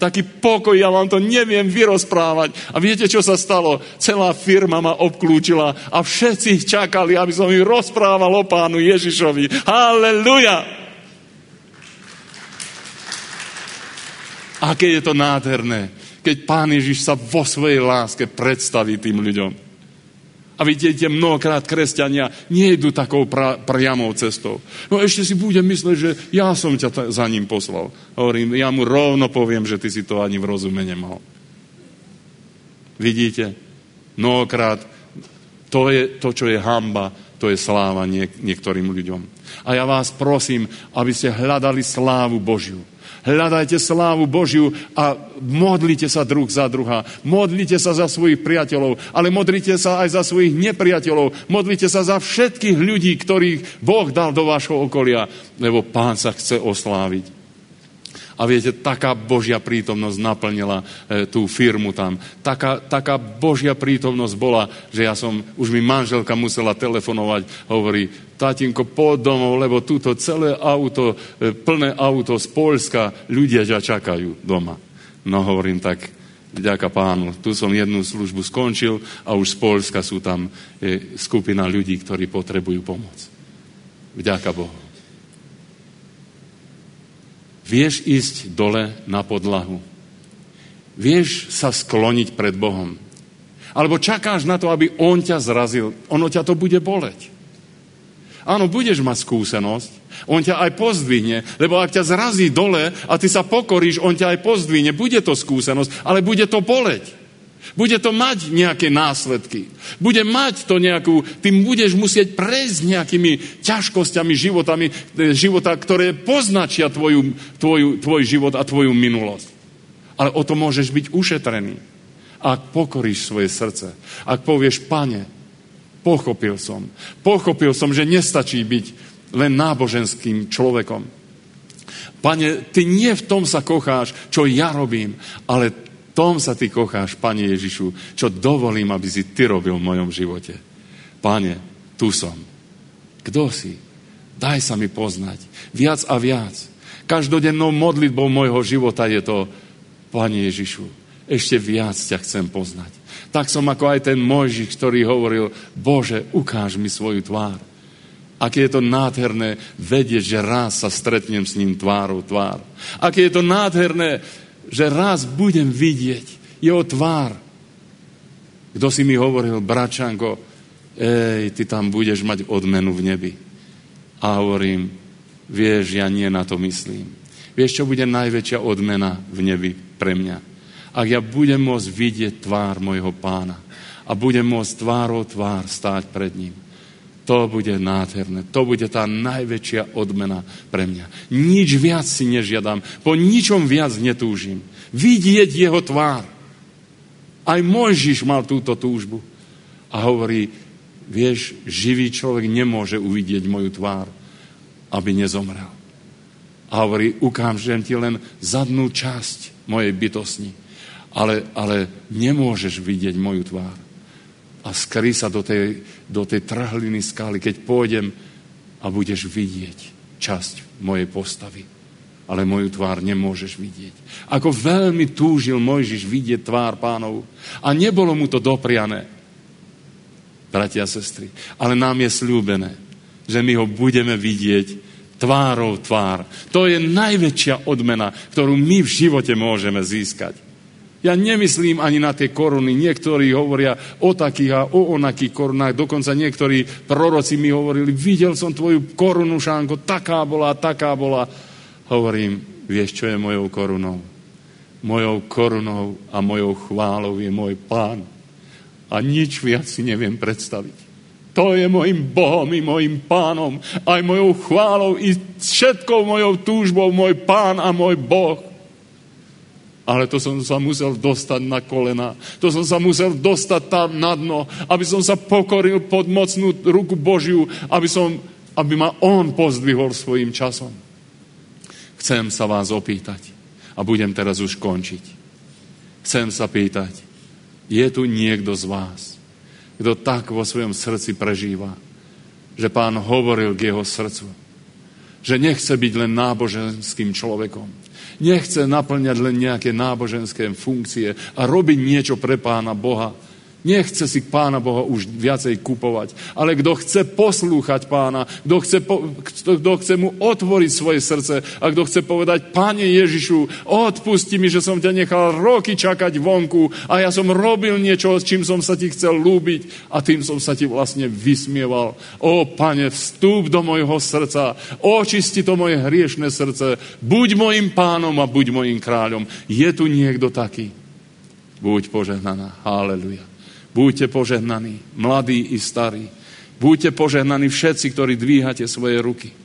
taký pokoj, ja vám to neviem vyrozprávať. A viete, čo sa stalo? Celá firma ma obklúčila a všetci čakali, aby som im rozprával o Pánu Ježišovi. Halleluja! Aké je to nádherné, keď Pán Ježiš sa vo svojej láske predstaví tým ľuďom. A vidíte, mnohokrát kresťania nejdu takou priamou cestou. No ešte si bude mysleť, že ja som ťa za ním poslal. Hovorím, ja mu rovno poviem, že ty si to ani v rozume nemal. Vidíte? Mnohokrát to je to, čo je hanba, to je sláva niektorým ľuďom. A ja vás prosím, aby ste hľadali slávu Božiu. Hľadajte slávu Božiu a modlite sa druh za druha. Modlite sa za svojich priateľov, ale modlite sa aj za svojich nepriateľov. Modlite sa za všetkých ľudí, ktorých Boh dal do vášho okolia, lebo Pán sa chce osláviť. A viete, taká Božia prítomnosť naplnila tú firmu tam. Taká Božia prítomnosť bola, že už mi manželka musela telefonovať, hovorí, tátinko, poď domov, lebo túto celé auto, plné auto z Poľska, ľudia ťa čakajú doma. No hovorím, tak vďaka Pánu, tu som jednu službu skončil a už z Poľska sú tam skupina ľudí, ktorí potrebujú pomoc. Vďaka Bohu. Vieš ísť dole na podlahu. Vieš sa skloniť pred Bohom. Alebo čakáš na to, aby On ťa zrazil. Ono ťa to bude boleť. Áno, budeš mať skúsenosť. On ťa aj pozdvihne, lebo ak ťa zrazí dole a ty sa pokoríš, On ťa aj pozdvihne. Bude to skúsenosť, ale bude to boleť. Bude to mať nejaké následky. Bude mať to ty budeš musieť prejsť nejakými ťažkosťami života, ktoré poznačia tvoj život a tvoju minulosť. Ale o to môžeš byť ušetrený. Ak pokoríš svoje srdce, ak povieš, Pane, pochopil som, že nestačí byť len náboženským človekom. Pane, ty nie v tom sa kocháš, čo ja robím, ale tom sa ty kocháš, Pane Ježišu, čo dovolím, aby si ty robil v mojom živote. Pane, tu som. Kto si? Daj sa mi poznať. Viac a viac. Každodennou modlitbou môjho života je to, Pane Ježišu, ešte viac ťa chcem poznať. Tak som ako aj ten Mojžiš, ktorý hovoril, Bože, ukáž mi svoju tvár. Aké je to nádherné vedieť, že raz sa stretnem s ním tvárou tvár. Aké je to nádherné, že raz budem vidieť jeho tvár. Kto si mi hovoril, bračanko, ty tam budeš mať odmenu v nebi. A hovorím, vieš, ja nie na to myslím. Vieš, čo bude najväčšia odmena v nebi pre mňa? Ak ja budem môcť vidieť tvár mojho Pána a budem môcť tvárou tvár stáť pred ním, to bude nádherné. To bude tá najväčšia odmena pre mňa. Nič viac si nežiadam. Po ničom viac netúžim. Vidieť jeho tvár. Aj Mojžiš mal túto túžbu. A hovorí, vieš, živý človek nemôže uvidieť moju tvár, aby nezomrel. A hovorí, ukážem ti len zadnú časť mojej bytostni. Ale nemôžeš vidieť moju tvár. A skry sa do tej trhliny skaly, keď pôjdem a budeš vidieť časť mojej postavy. Ale moju tvár nemôžeš vidieť. Ako veľmi túžil Mojžiš vidieť tvár Pánov. A nebolo mu to dopriané, bratia a sestry. Ale nám je sľúbené, že my ho budeme vidieť tvárou tvár. To je najväčšia odmena, ktorú my v živote môžeme získať. Ja nemyslím ani na tie koruny. Niektorí hovoria o takých a o onakých korunách. Dokonca niektorí proroci mi hovorili, videl som tvoju korunu, Šánko, taká bola. Hovorím, vieš, čo je mojou korunou? Mojou korunou a mojou chválou je môj Pán. A nič viac si neviem predstaviť. To je môjim Bohom i môjim Pánom. Aj mojou chválou i všetkou mojou túžbou môj Pán a môj Boh. Ale to som sa musel dostať na kolena. To som sa musel dostať tam na dno, aby som sa pokoril pod mocnú ruku Božiu, aby ma On pozdvihol svojím časom. Chcem sa vás opýtať a budem teraz už končiť. Chcem sa pýtať, je tu niekto z vás, kto tak vo svojom srdci prežíva, že Pán hovoril k jeho srdcu, že nechce byť len náboženským človekom, nechce naplňať len nejaké náboženské funkcie a robiť niečo pre Pána Boha. Nechce si Pána Boha už viacej kupovať. Ale kto chce poslúchať Pána, kto chce mu otvoriť svoje srdce a kto chce povedať, Pane Ježišu, odpusti mi, že som ťa nechal roky čakať vonku a ja som robil niečo, s čím som sa ti chcel ľúbiť a tým som sa ti vlastne vysmieval. Ó, Pane, vstúp do mojho srdca, očisti to moje hriešne srdce, buď mojim Pánom a buď mojim kráľom. Je tu niekto taký? Buď požehnaná. Haleluja. Buďte požehnaní, mladí i starí. Buďte požehnaní všetci, ktorí dvíhate svoje ruky.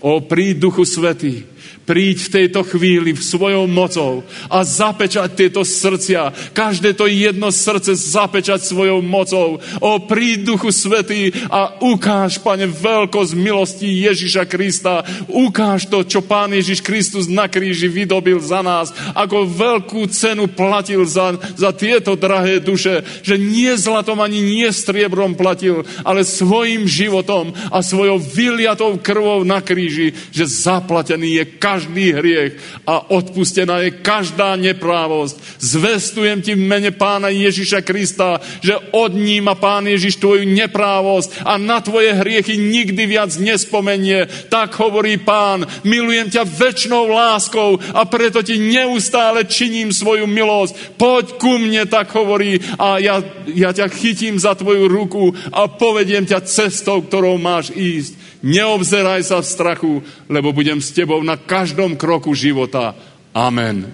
O, príď Duchu Svätý, príď v tejto chvíli svojou mocou a zapečať tieto srdcia. Každé to jedno srdce zapečať svojou mocou. O, príď Duchu Svätý a ukáž, Pane, veľkosť milosti Ježiša Krista. Ukáž to, čo Pán Ježiš Kristus na kríži vydobil za nás. Ako veľkú cenu platil za tieto drahé duše. Že nie zlatom ani nie striebrom platil, ale svojim životom a svojou vyliatou krvou na kríži, že zaplatený je každý hriech a odpustená je každá neprávosť. Zvestujem ti v mene Pána Ježiša Krista, že odníma Pán Ježiš tvoju neprávosť a na tvoje hriechy nikdy viac nespomenie. Tak hovorí Pán, milujem ťa večnou láskou a preto ti neustále činím svoju milosť. Poď ku mne, tak hovorí, a ja ťa chytím za tvoju ruku a povediem ťa cestou, ktorou máš ísť. Neobzeraj sa v strachu, lebo budem s tebou na každom kroku života. Amen.